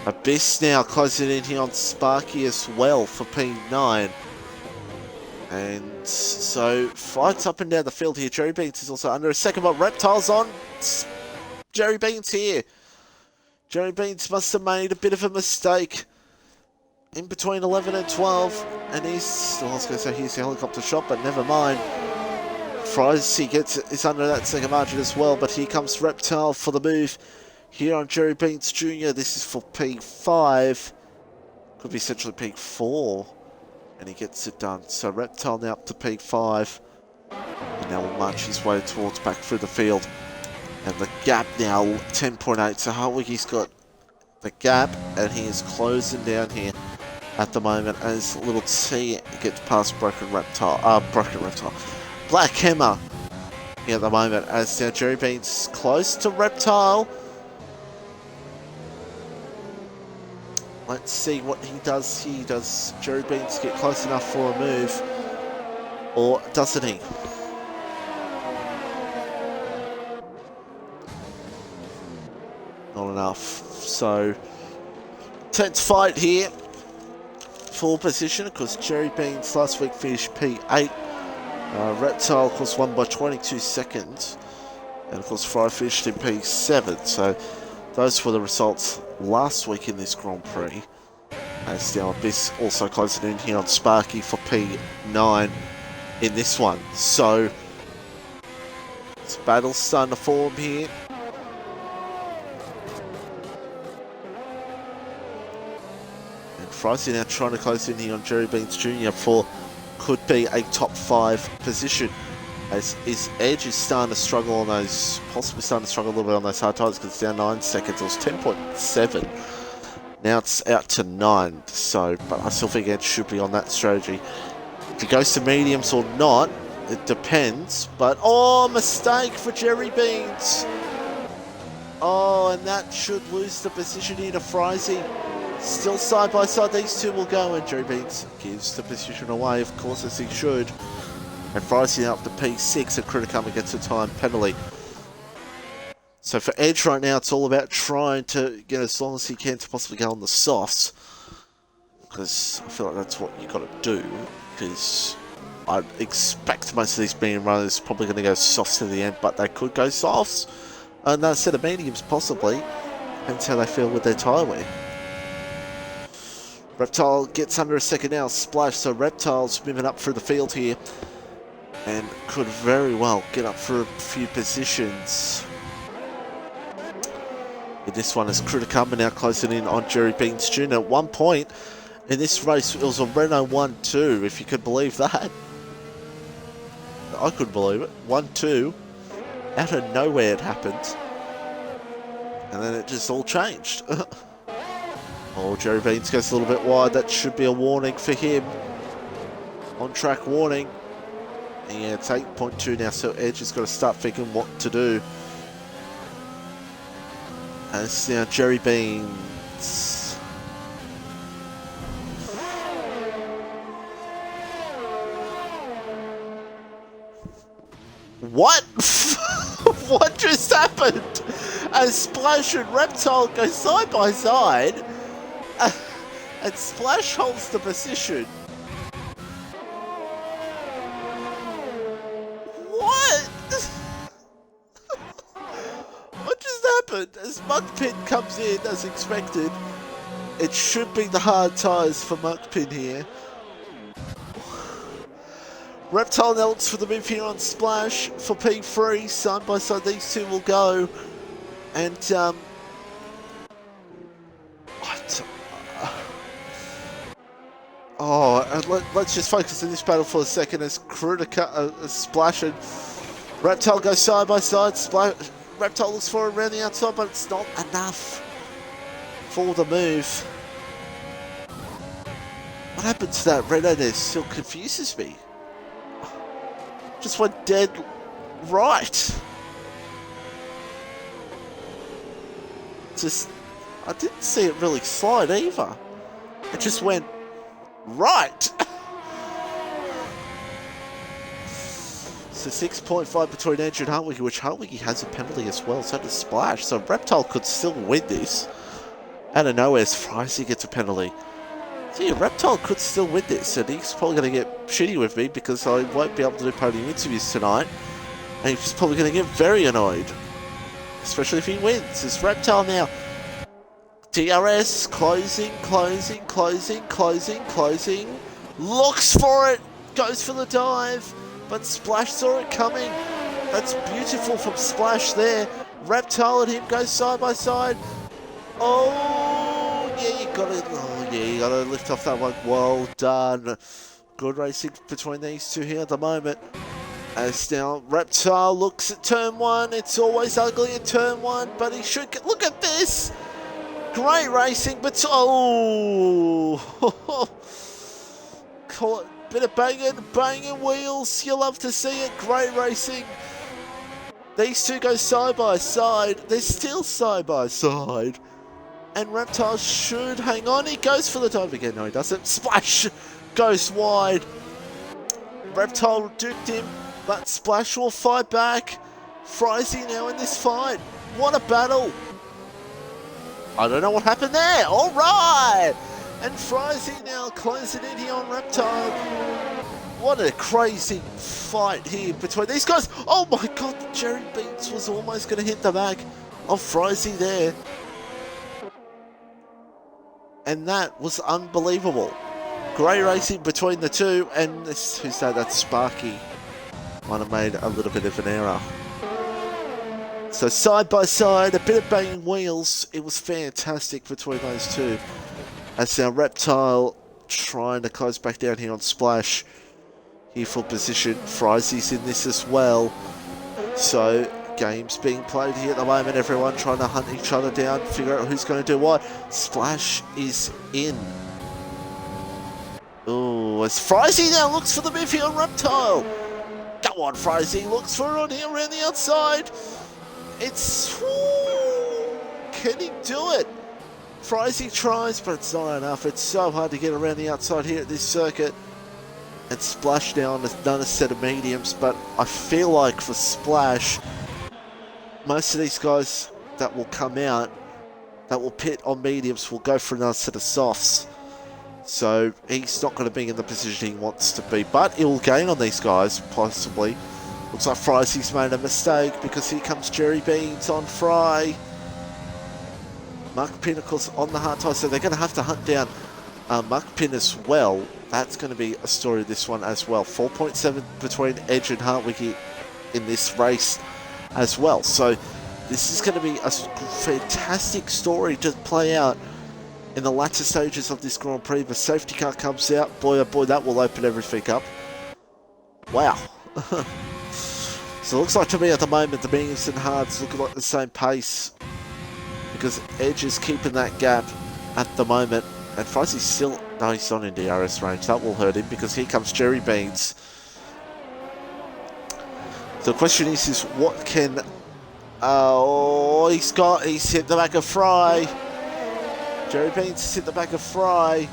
S1: Abyss now closing in here on Sparky as well for P9. And so fights up and down the field here. Jerry Beans is also under a second, but Reptile's on Jerry Beans here. Jerry Beans must have made a bit of a mistake in between 11 and 12. And he's, I was going to say he's the helicopter shot, but never mind. Fries, he is under that second margin as well, but here comes Reptile for the move here on Jerry Beans Jr. This is for P5. Could be essentially P4. And he gets it done. So Reptile now up to P5. And now will march his way towards back through the field. And the gap now 10.8. So Hartwiggy's got the gap and he is closing down here at the moment as little T gets past Broken Reptile. Black Hammer here at the moment as now Jerry Beans close to Reptile. Let's see what he does here. Does Jerry Beans get close enough for a move? Or doesn't he? Not enough. So, tense fight here. Full position, because Jerry Beans last week finished P8. Reptile, of course, won by 22 seconds. And, of course, Fry finished in P7. So, those were the results last week in this Grand Prix. As now Abyss also closing in here on Sparky for P9 in this one. So, this battle's starting to form here. And Frizy now trying to close in here on Jerry Beans Jr. for could be a top 5 position. As his Edge is starting to struggle on those, possibly starting to struggle a little bit on those hard tires because it's down 9 seconds. It was 10.7. Now it's out to 9. So, but I still think Edge should be on that strategy. If he goes to mediums or not, it depends. But, oh, mistake for Jerry Beans. Oh, and that should lose the position here to Frizy. Still side by side, these two will go, and Jerry Beans gives the position away, of course, as he should. And Frizy up to P6, and Criticum gets a time penalty. So for Edge right now, it's all about trying to get as long as he can to possibly go on the softs. Because I feel like that's what you got to do. Because I expect most of these medium runners probably going to go softs to the end, but they could go softs. Another set of mediums, possibly. Depends how they feel with their tyre wear. Reptile gets under a second now, Splash, so Reptile's moving up through the field here. And could very well get up for a few positions. In this one is Criticum now closing in on Jerry Beans Jr. At one point in this race, it was a Renault 1-2, if you could believe that. I couldn't believe it. 1-2. Out of nowhere it happened. And then it just all changed. Oh, Jerry Beans goes a little bit wide. That should be a warning for him. On-track warning. Yeah, it's 8.2 now, so Edge has got to start thinking what to do. And it's now Jerry Beans. What? What just happened? as Splash and Reptile go side by side, and Splash holds the position. What? What just happened? As Muckpin comes in as expected, it should be the hard tyres for Muckpin here. Reptile now looks for the move here on Splash for P3. Side by side, these two will go. And, let's just focus on this battle for a second as Splash and Reptile go side by side. Reptile looks for it around the outside, but it's not enough for the move. What happened to that Renault there still confuses me. Just went dead right. I didn't see it really slide either. It just went right. So 6.5 between Edge and Hartwiggy, which Hartwiggy has a penalty as well, so does Splash. So Reptile could still win this. Out of nowhere, Frizy gets a penalty. So yeah, Reptile could still win this, and he's probably going to get shitty with me because I won't be able to do podium interviews tonight. And he's probably going to get very annoyed. Especially if he wins. It's Reptile now. DRS, closing. Looks for it. Goes for the dive. But Splash saw it coming. That's beautiful from Splash there. Reptile and him go side by side. Oh, yeah, you got it. Oh, yeah, you got to lift off that one. Well done. Good racing between these two here at the moment. As now Reptile looks at turn one. It's always ugly at turn one, but he should get. Look at this. Great racing, but oh, bit of banging wheels. You love to see it. Great racing. These two go side by side. They're still side by side. And Reptile should hang on. He goes for the dive again. No, he doesn't. Splash goes wide. Reptile duped him, but Splash will fight back. Frizy now in this fight. What a battle. I don't know what happened there. All right. And Frizy now closing in here on Reptile. What a crazy fight here between these guys. Oh my god, Jerry Beats was almost going to hit the back of Frizy there. And that was unbelievable. Great racing between the two. And this, who's that? That's Sparky. Might have made a little bit of an error. So side by side, a bit of banging wheels. It was fantastic between those two. As now Reptile trying to close back down here on Splash. Here for position. Frizy's in this as well. So games being played here at the moment. Everyone trying to hunt each other down, figure out who's going to do what. Splash is in. Oh, as Frizy now looks for the move here on Reptile. Go on, Frizy. Looks for it on here around the outside. It's... Woo, can he do it? Frizy tries, but it's not enough. It's so hard to get around the outside here at this circuit. And Splash now on another set of mediums, but I feel like for Splash, most of these guys that will come out, that will pit on mediums, will go for another set of softs. So he's not going to be in the position he wants to be, but he'll gain on these guys, possibly. Looks like Frizy's made a mistake because here comes Jerry Beans on Fry. Mark Pinnacle's on the hard tie, so they're going to have to hunt down Mark Pin as well. That's going to be a story of this one as well. 4.7 between Edge and Hartwiggy in this race as well. So this is going to be a fantastic story to play out in the latter stages of this Grand Prix. The safety car comes out. Boy, oh boy, that will open everything up. Wow. So it looks like to me at the moment the mediums and hards look like the same pace because Edge is keeping that gap at the moment. And Frizy's still... No, he's not in DRS range. That will hurt him because here comes Jerry Beans. The question is what can... Oh, he's hit the back of Fry. Jerry Beans has hit the back of Fry.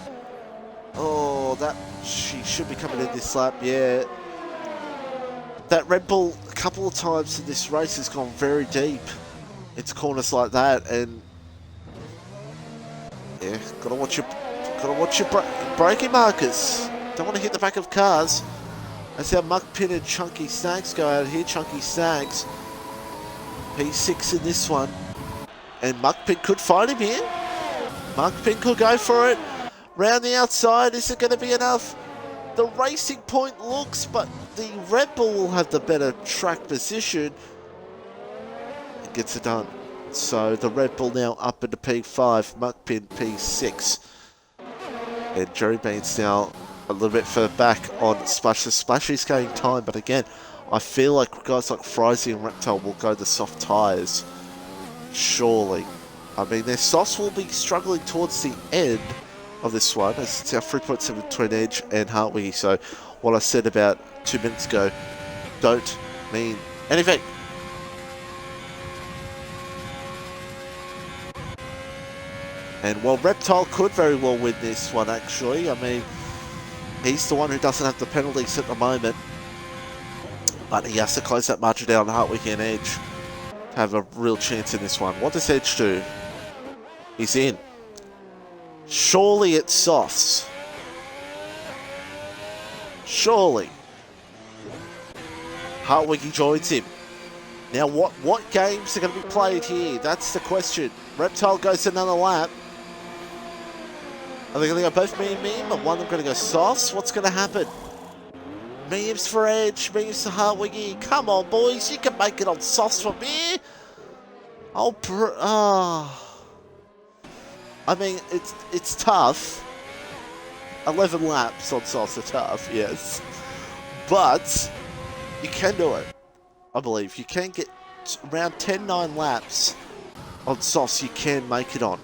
S1: Oh, she should be coming in this lap, yeah. That Red Bull a couple of times in this race has gone very deep. into corners like that, and yeah, gotta watch your braking markers. Don't want to hit the back of cars. That's how Muckpin and Chunky Snacks go out here. Chunky Snacks, P6 in this one, and Muckpin could find him here. Muckpin could go for it. Round the outside, is it going to be enough? The Racing Point looks, but the Red Bull will have the better track position. It gets it done. So the Red Bull now up into P5, Muckpin P6. And Jerry Bean's now a little bit further back on Splash. The Splash is gaining time, but again, I feel like guys like Frizy and Reptile will go the soft tyres. Surely. I mean, their softs will be struggling towards the end of this one. It's our 3.7 between Edge and Hartwiggy. So what I said about 2 minutes ago don't mean anything. And while Reptile could very well win this one, actually, I mean, he's the one who doesn't have the penalties at the moment. But he has to close that margin down on Hartwiggy and Edge to have a real chance in this one. What does Edge do? He's in. Surely it's softs. Surely. Hartwiggy joins him. Now, what games are going to be played here? That's the question. Reptile goes another lap. Are they going to go both me and Meme, or one of them going to go softs? What's going to happen? Memes for Edge, memes for Hartwiggy. Come on, boys, you can make it on softs from here. I mean, it's tough. 11 laps on softs are tough, yes. But you can do it, I believe. You can get around 10-9 laps on softs, you can make it on.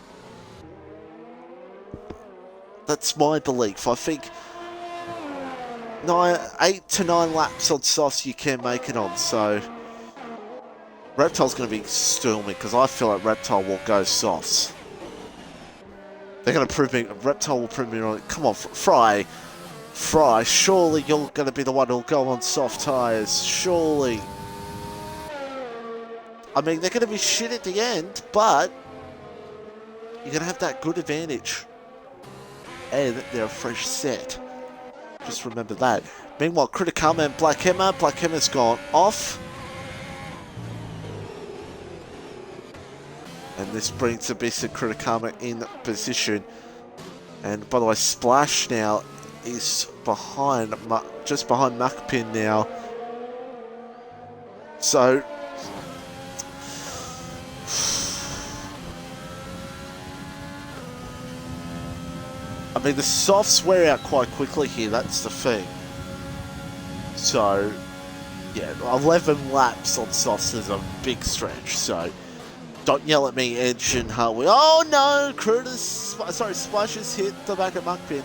S1: That's my belief. I think 8 to 9 laps on softs you can make it on. So Reptile's going to be storming because I feel like Reptile will go softs. They're going to prove me. Reptile will prove me wrong. Come on, Fry, surely you're going to be the one who'll go on soft tyres. Surely. I mean, they're going to be shit at the end, but you're going to have that good advantage. And they're a fresh set. Just remember that. Meanwhile, Criticama and Black Hammer. Black Hammer's gone off. And this brings Abyss and Criticama in position. And by the way, Splash now is behind, just behind Muckpin now. So I mean, the softs wear out quite quickly here, that's the thing. So, yeah, 11 laps on softs is a big stretch, so don't yell at me, Edge and Hartwiggy. Oh no, Splash has hit the back of Muckpin.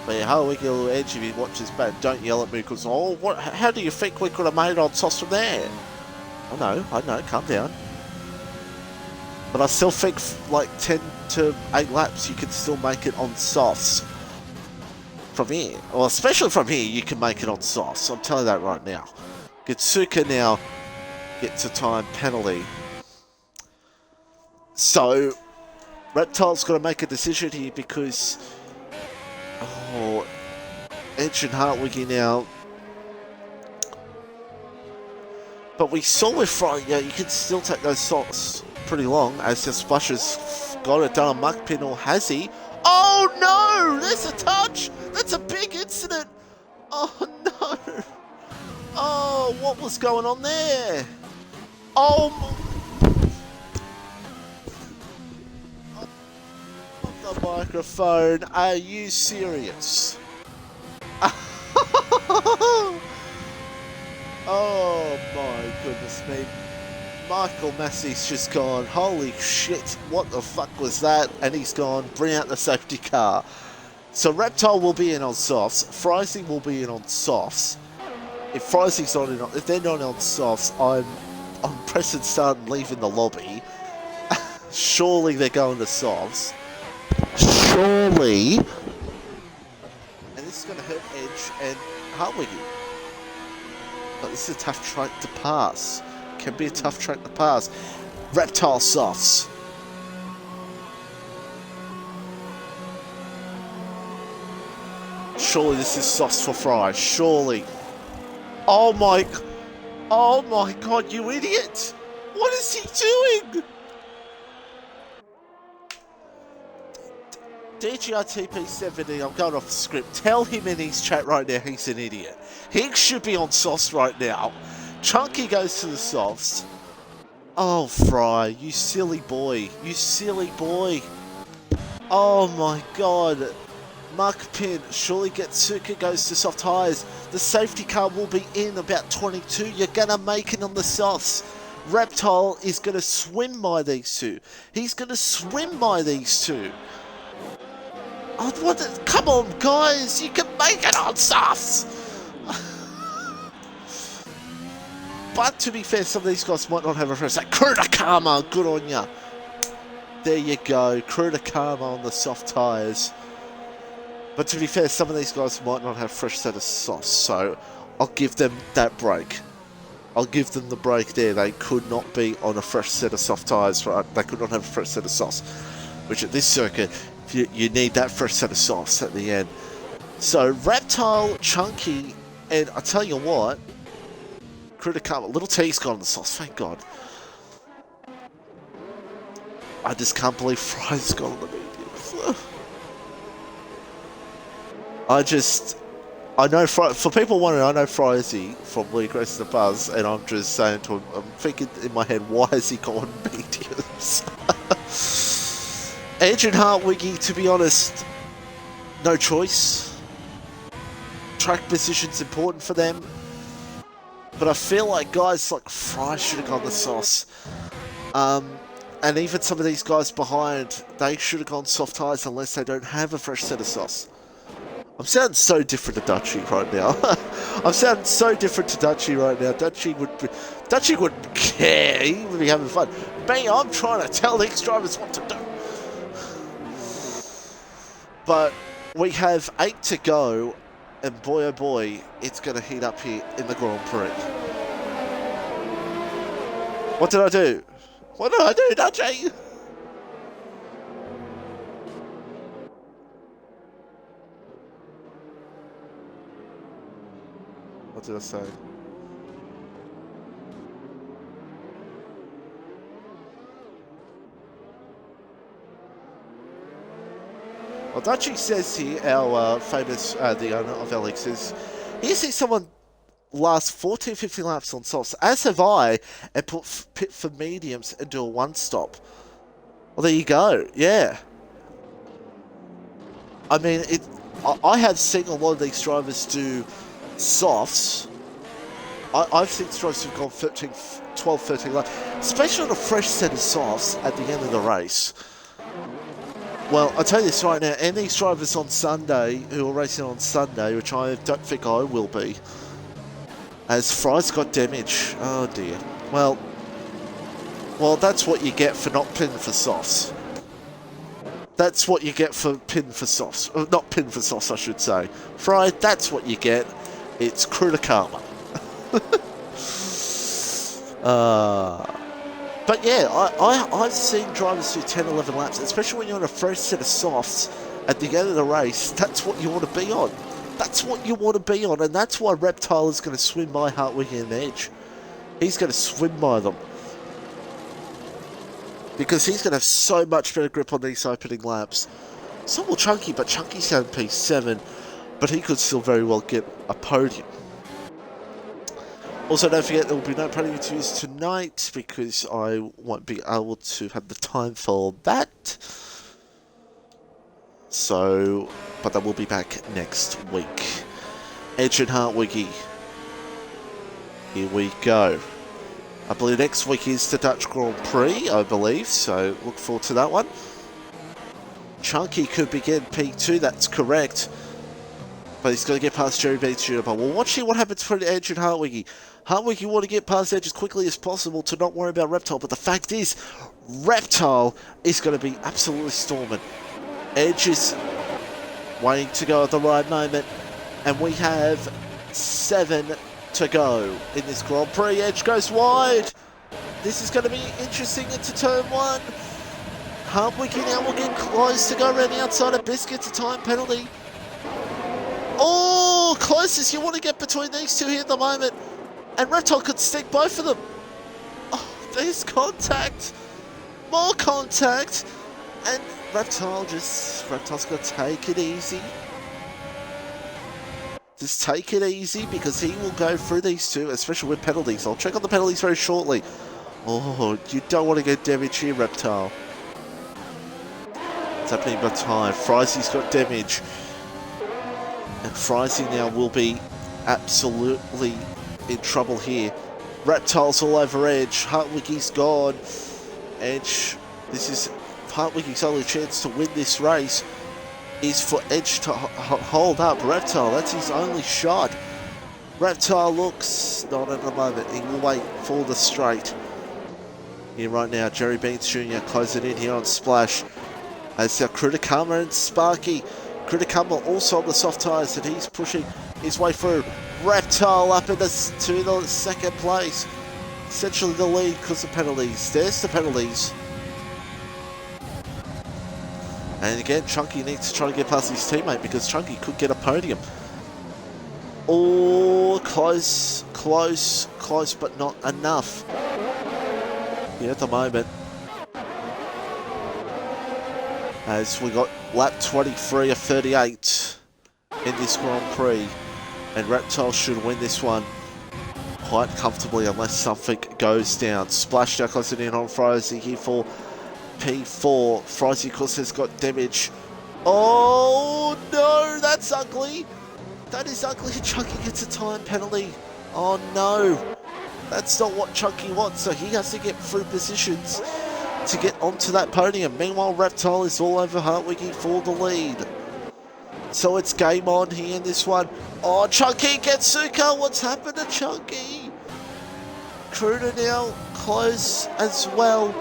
S1: But yeah, Hartwiggy or Edge, if he watches back, don't yell at me because, how do you think we could have made it on softs from there? I know, calm down. But I still think like 10 to 8 laps you can still make it on softs from here. Well, especially from here you can make it on softs. I'm telling you that right now. Gitsuka now gets a time penalty. So Reptile's got to make a decision here because Edge and Hartwiggy now. But we saw with Friday, you can still take those softs pretty long as the Splash has got it done on Muckpin, or has he? Oh no! There's a touch! That's a big incident! Oh no! Oh, what was going on there? Oh, the microphone. Are you serious? Oh my goodness me. Michael Massey's just gone, holy shit, what the fuck was that? And he's gone, bring out the safety car. So Reptile will be in on softs, Frizy will be in on softs. If Frizy's not in on, if they're not on softs, I'm pressing start and leaving the lobby. Surely they're going to softs. Surely. And this is going to hurt Edge and Hartwiggy. But this is a tough track to pass. Can be a tough track to pass. Reptile softs. Surely this is softs for Fry. Surely. Oh my god, you idiot! What is he doing? DGRTP70, I'm going off the script. Tell him in his chat right now he's an idiot. He should be on softs right now. Chunky goes to the softs. Oh, Fry, you silly boy. You silly boy. Oh my god. Mark Pin, surely Getsuka goes to soft tires. The safety car will be in about 22. You're going to make it on the softs. Reptile is going to swim by these two. He's going to swim by these two. Oh, come on, guys. You can make it on softs. But to be fair, some of these guys might not have a fresh. Like Kruda Karma, good on ya. There you go. Kruda Karma on the soft tyres. But to be fair, some of these guys might not have a fresh set of softs, so I'll give them that break. I'll give them the break there. They could not be on a fresh set of soft tyres, right? They could not have a fresh set of softs. Which at this circuit, you need that fresh set of softs at the end. So, Reptile, Chunky, and I tell you what, Kruda Karma, Little T's got on the softs, thank God. I just can't believe Fry's got on the mediums. I know Fry, for people wondering, I know Fryzy from League Race the Buzz, and I'm just saying to him, I'm thinking in my head, why has he got mediums? Edge and Hartwiggy, to be honest, no choice. Track position's important for them. But I feel like guys like Fry should have gone the sauce. And even some of these guys behind, they should have gone soft tyres unless they don't have a fresh set of sauce. I'm sounding so different to Dutchy right now. I'm sounding so different to Dutchy right now. Dutchy wouldn't care. He would be having fun. Me, I'm trying to tell these drivers what to do. But we have 8 to go, and boy oh boy, it's going to heat up here in the Grand Prix. What did I do? What did I do, Dutchy? What did I say? Well, Dutchy says here, our famous, the owner of LX, says, he sees someone last 14, 15 laps on softs, as have I, and pit for mediums and do a one-stop. Well, there you go, yeah. I mean, I have seen a lot of these drivers do softs. I've seen drivers who've gone 12, 13 laps, especially on a fresh set of softs at the end of the race. Well, I'll tell you this right now, and these drivers on Sunday, who are racing on Sunday, which I don't think I will be, as Fry's got damage. Oh dear. Well, that's what you get for not pinning for softs. That's what you get for pinning for softs. Not pinning for softs, I should say. Fry, that's what you get. It's Kruda Karma. But yeah, I've seen drivers do 10, 11 laps, especially when you're on a fresh set of softs at the end of the race. That's what you want to be on. That's what you want to be on, and that's why Reptile is going to swim by Hartwig and Edge. He's going to swim by them. Because he's going to have so much better grip on these opening laps. So will Chunky, but Chunky's going P7, but he could still very well get a podium. Also, don't forget there will be no podium interviews tonight because I won't be able to have the time for that. So, but they will be back next week. Edge and Hartwiggy. Here we go. I believe next week is the Dutch Grand Prix, I believe, so look forward to that one. Chunky could be getting P2, that's correct. But he's got to get past Jerry Bates Jr. But we'll watch what happens for Edge and Hartwiggy. Hartwiggy want to get past Edge as quickly as possible to not worry about Reptile. But the fact is, Reptile is going to be absolutely storming. Edge is waiting to go at the right moment. And we have 7 to go in this Grand Prix. Edge goes wide. This is going to be interesting into turn one. Hardwicky now will get close to go around the outside of Biscuit's a time penalty. Oh, closest you want to get between these two here at the moment. And Reptile could stick both of them. Oh, there's contact. More contact. And Reptile's got to take it easy. Just take it easy because he will go through these two, especially with penalties. I'll check on the penalties very shortly. Oh, you don't want to get damage here, Reptile. It's happening by time. Frizzy's got damage. And Frizzy now will be absolutely in trouble here. Reptile's all over Edge. Hartwicky's gone. Edge, this is Hartwicky's only chance to win this race is for Edge to hold up Reptile. That's his only shot. Reptile looks not at the moment. He will wait for the straight. Here right now, Jerry Beans Jr. closing in here on Splash. As Kritikama and Sparky. Kritikama also on the soft tyres and he's pushing his way through. Reptile up to the second place. Essentially the lead because of penalties. There's the penalties. And again, Chunky needs to try to get past his teammate because Chunky could get a podium. Oh, close, but not enough. Yeah, at the moment. As we got lap 23 of 38 in this Grand Prix. And Reptile should win this one quite comfortably unless something goes down. Splash now closing in on Frizzy here for P4. Frizzy, of course, has got damage. Oh, no, that's ugly. That is ugly. Chunky gets a time penalty. Oh, no. That's not what Chunky wants, so he has to get through positions to get onto that podium. Meanwhile, Reptile is all over Hartwiggy for the lead. So it's game on here in this one. Oh, Chunky gets Suka. What's happened to Chunky? Kruder now close as well.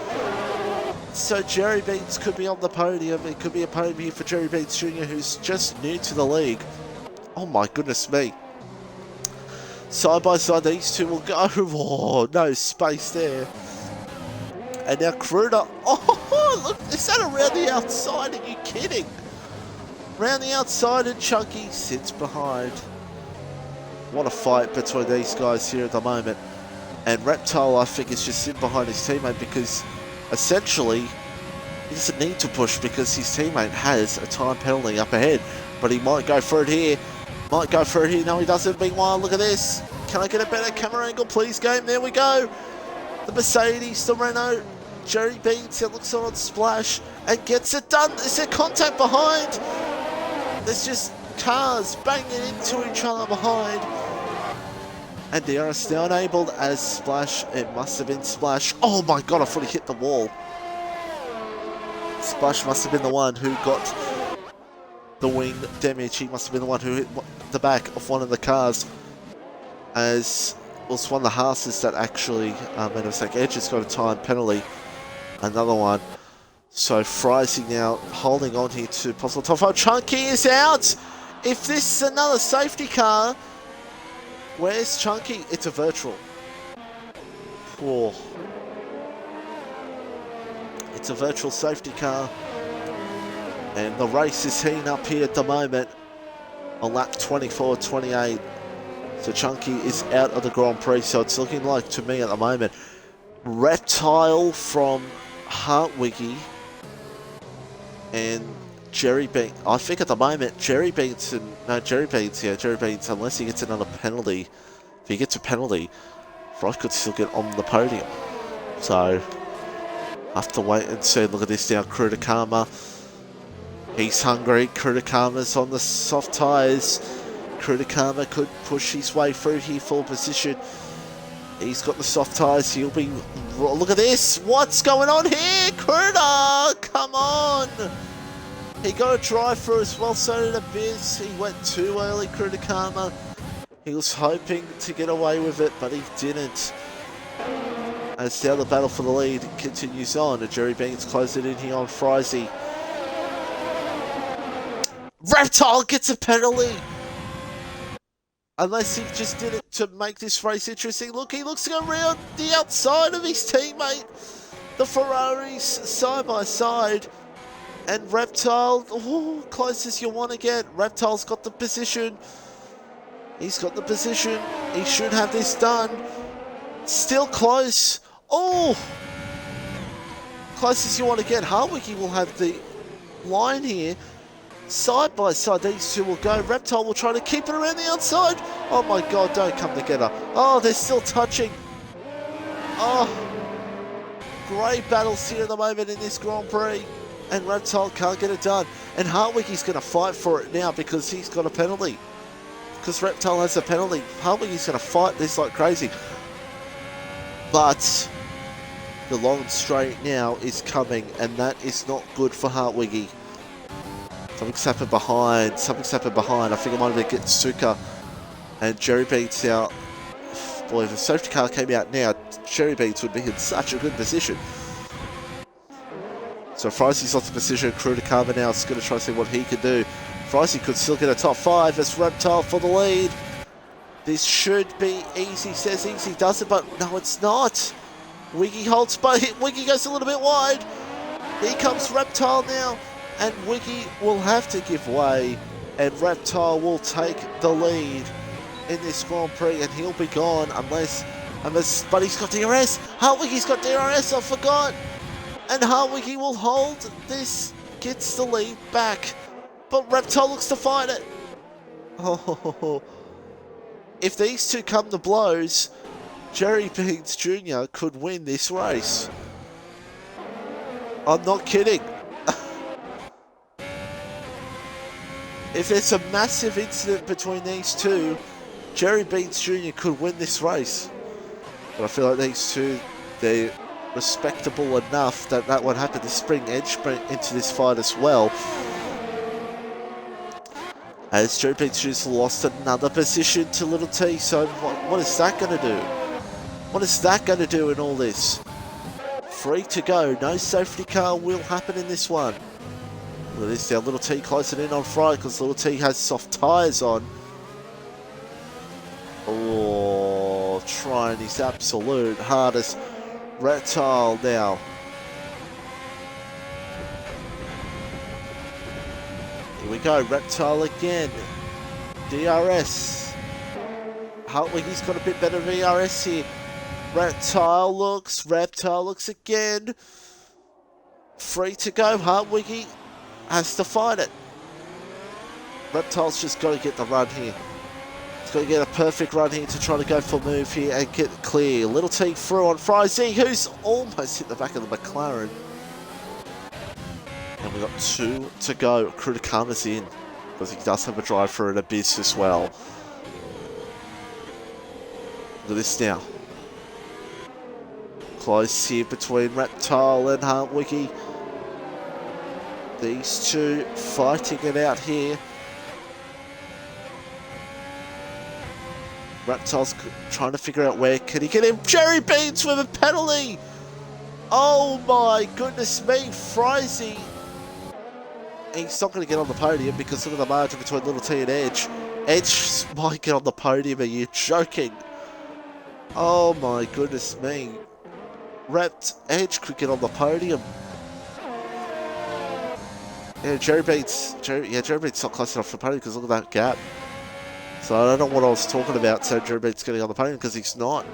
S1: So Jerry Beans could be on the podium. It could be a podium here for Jerry Beans Jr., who's just new to the league. Oh my goodness me. Side by side, these two will go. Oh, no space there. And now Kruder. Oh, look, is that around the outside? Are you kidding? Around the outside and Chunky sits behind. What a fight between these guys here at the moment. And Reptile, I think, is just sitting behind his teammate because essentially he doesn't need to push because his teammate has a time penalty up ahead. But he might go for it here. Might go for it here. No, he doesn't. Meanwhile, look at this. Can I get a better camera angle, please, game? There we go. The Mercedes, the Renault. Jerry Beans, it looks on Splash and gets it done. Is there contact behind? There's just cars banging into each other behind. And they are still enabled as Splash. It must have been Splash. Oh my god, I thought he hit the wall. Splash must have been the one who got the wing damage. He must have been the one who hit the back of one of the cars. As was one of the Haas's that actually made a mistake. Edge has got a time penalty. Another one. So Frizzy now holding on here to possible top 5. Chunky is out! If this is another safety car, where's Chunky? It's a virtual. Whoa. It's a virtual safety car. And the race is heating up here at the moment on lap 24-28. So Chunky is out of the Grand Prix. So it's looking like, to me at the moment, Reptile from Hartwiggy and Jerry Beans. I think at the moment, Jerry Beans, unless he gets another penalty. If he gets a penalty, Frost could still get on the podium. So, I have to wait and see. Look at this now, Kritikama. He's hungry. Kritikama's on the soft tyres. Kritikama could push his way through here, full position. He's got the soft tyres. He'll be... Look at this. What's going on here? Kruder, come on. He got a drive through as well, so did Abyss. He went too early, Kritikama. He was hoping to get away with it, but he didn't. As now the battle for the lead continues on. And Jerry Beans closed it in here on Frizzy. Reptile gets a penalty. Unless he just did it to make this race interesting. Look, he looks to go around the outside of his teammate. The Ferraris side by side. And Reptile, oh, close as you want to get. Reptile's got the position. He's got the position. He should have this done. Still close. Oh! Close as you want to get. Harwicki will have the line here. Side by side, these two will go. Reptile will try to keep it around the outside. Oh my god, don't come together. Oh, they're still touching. Oh, great battles here at the moment in this Grand Prix. And Reptile can't get it done. And Harwicki's going to fight for it now because he's got a penalty. Because Reptile has a penalty. Harwicki's going to fight this like crazy. But the long straight now is coming, and that is not good for Harwicki. Something's happened behind. I think it might have been Getsuka. And Jerry Beats out. Boy, if the safety car came out now, Jerry Beats would be in such a good position. So Fricey's lost the position. Krudakava now is going to try to see what he can do. Fricey could still get a top 5 as Reptile for the lead. This should be easy, says easy, does it? But no, it's not. Wiggy holds, but Wiggy goes a little bit wide. Here comes Reptile now. And Wiggy will have to give way. And Reptile will take the lead in this Grand Prix. And he'll be gone unless but he's got DRS. Harwicki's got DRS, I forgot. And Harwicki will hold this, gets the lead back. But Reptile looks to fight it. Oh, if these two come to blows, Jerry Beans Jr. could win this race. I'm not kidding. If there's a massive incident between these two, Jerry Beans Jr. could win this race. But I feel like these two, they're respectable enough that that won't happen. This spring Edge into this fight as well. As Jerry Beans Jr. lost another position to Little T, so what is that going to do? What is that going to do in all this? Free to go, no safety car will happen in this one. Look at this now, Little T closing in on Fry because Little T has soft tyres on. Oh, trying his absolute hardest. Reptile now. Here we go, Reptile again. DRS. Hartwig's got a bit better DRS here. Reptile looks again. Free to go, Hartwig has to fight it. Reptile's just got to get the run here. He's got to get a perfect run here to try to go for a move here and get clear. Little T through on Frizy, who's almost hit the back of the McLaren. And we've got 2 to go. Krudakama's in because he does have a drive for an Abyss as well. Look at this now. Close here between Reptile and Hartwig. These two fighting it out here. Reptile's trying to figure out where can he get him. Jerry Beans with a penalty. Oh my goodness me, Frizy. He's not going to get on the podium because look at the margin between Little T and Edge. Edge might get on the podium, are you joking? Oh my goodness me. Edge could get on the podium. Yeah, Jerry Beans not close enough for the podium because look at that gap. So I don't know what I was talking about, so Jerry Beans getting on the podium because he's not.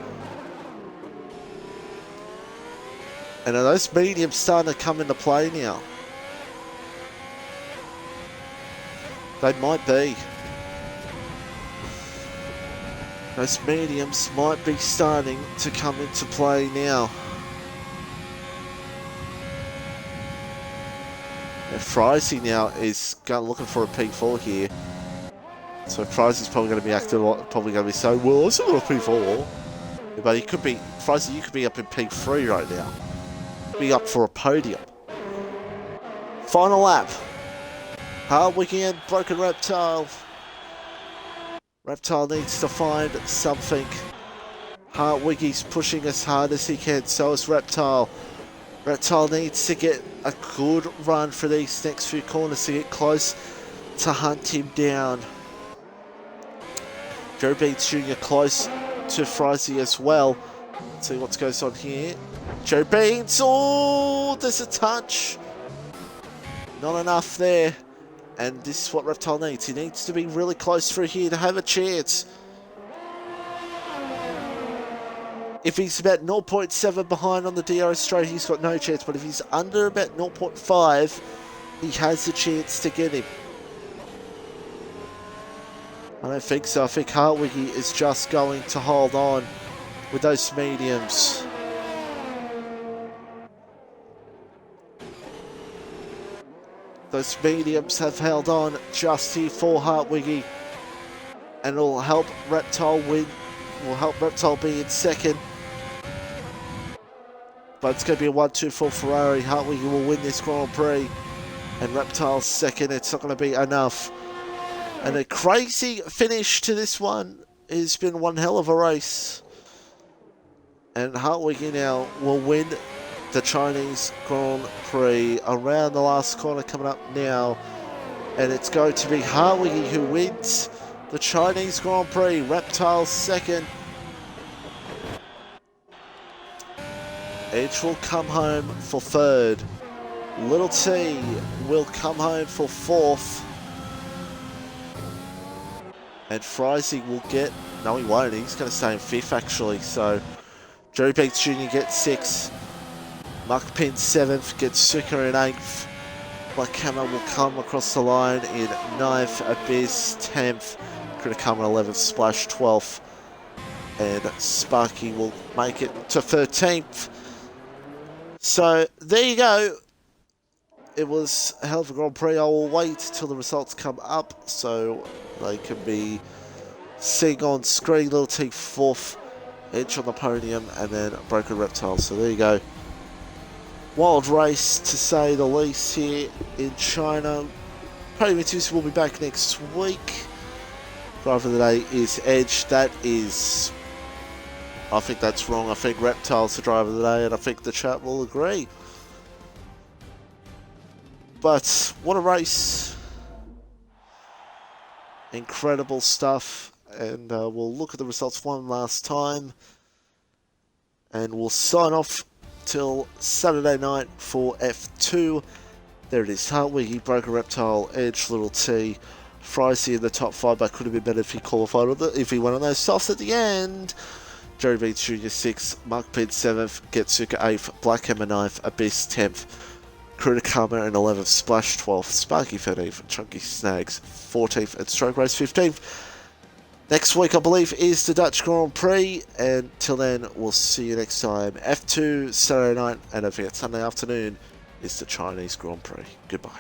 S1: And are those mediums starting to come into play now? They might be. Those mediums might be starting to come into play now. And Frizy now is looking for a P4 here. So Frizy's probably going to be probably going to be saying, well, I still got a P4. But he could be, Frizy, you could be up in P3 right now. Be up for a podium. Final lap. Hartwig and Broken Reptile. Reptile needs to find something. Hartwig's pushing as hard as he can, so is Reptile. Reptile needs to get a good run for these next few corners to get close to hunt him down. Joe Beats Jr. close to Frizy as well. Let's see what goes on here. Joe Beans, oh, there's a touch. Not enough there. And this is what Reptile needs. He needs to be really close through here to have a chance. If he's about 0.7 behind on the DRS straight, he's got no chance. But if he's under about 0.5, he has a chance to get him. I don't think so. I think Hartwiggy is just going to hold on with those mediums. Those mediums have held on just here for Hartwiggy. And it'll help Reptile win. Will help Reptile be in second. But it's going to be a 1-2 for Ferrari. Hartwiggy will win this Grand Prix. And Reptile's second. It's not going to be enough. And a crazy finish to this one. It's been one hell of a race. And Hartwiggy now will win the Chinese Grand Prix around the last corner coming up now. And it's going to be Hartwiggy who wins the Chinese Grand Prix. Reptile second. Edge will come home for third. Little T will come home for fourth. And Frizy will get... No, he won't. He's going to stay in fifth, actually. So, Joe Beats Jr. gets sixth. Muck Pin seventh. Gets Suka in eighth. Black Hammer will come across the line in ninth. Abyss 10th. Criticama 11th. Splash 12th. And Sparky will make it to 13th. So, there you go. It was a hell of a Grand Prix. I will wait till the results come up so they can be seen on screen. Little T fourth, Edge on the podium, and then Broken Reptile. So there you go. Wild race to say the least here in China. Podium Tuesday will be back next week. Driver of the day is Edge. That is... I think that's wrong. I think Reptile's the driver of the day, and I think the chat will agree. But what a race. Incredible stuff. And we'll look at the results one last time. And we'll sign off till Saturday night for F2. There it is. Hartwiggy, Broken Reptile, Edge, Little T. Frizy in the top 5, but could have been better if he qualified if he won on those softs at the end. Jerry Beats Jr. 6th, Mark Pid 7th, Getsuka 8th, Black Hammer 9th, Abyss 10th, Criticama in 11th, Splash 12th, Sparky 13th, Chunky Snags 14th, and Stroke Race 15th. Next week, I believe, is the Dutch Grand Prix, and till then, we'll see you next time. F2 Saturday night, and don't forget, Sunday afternoon is the Chinese Grand Prix. Goodbye.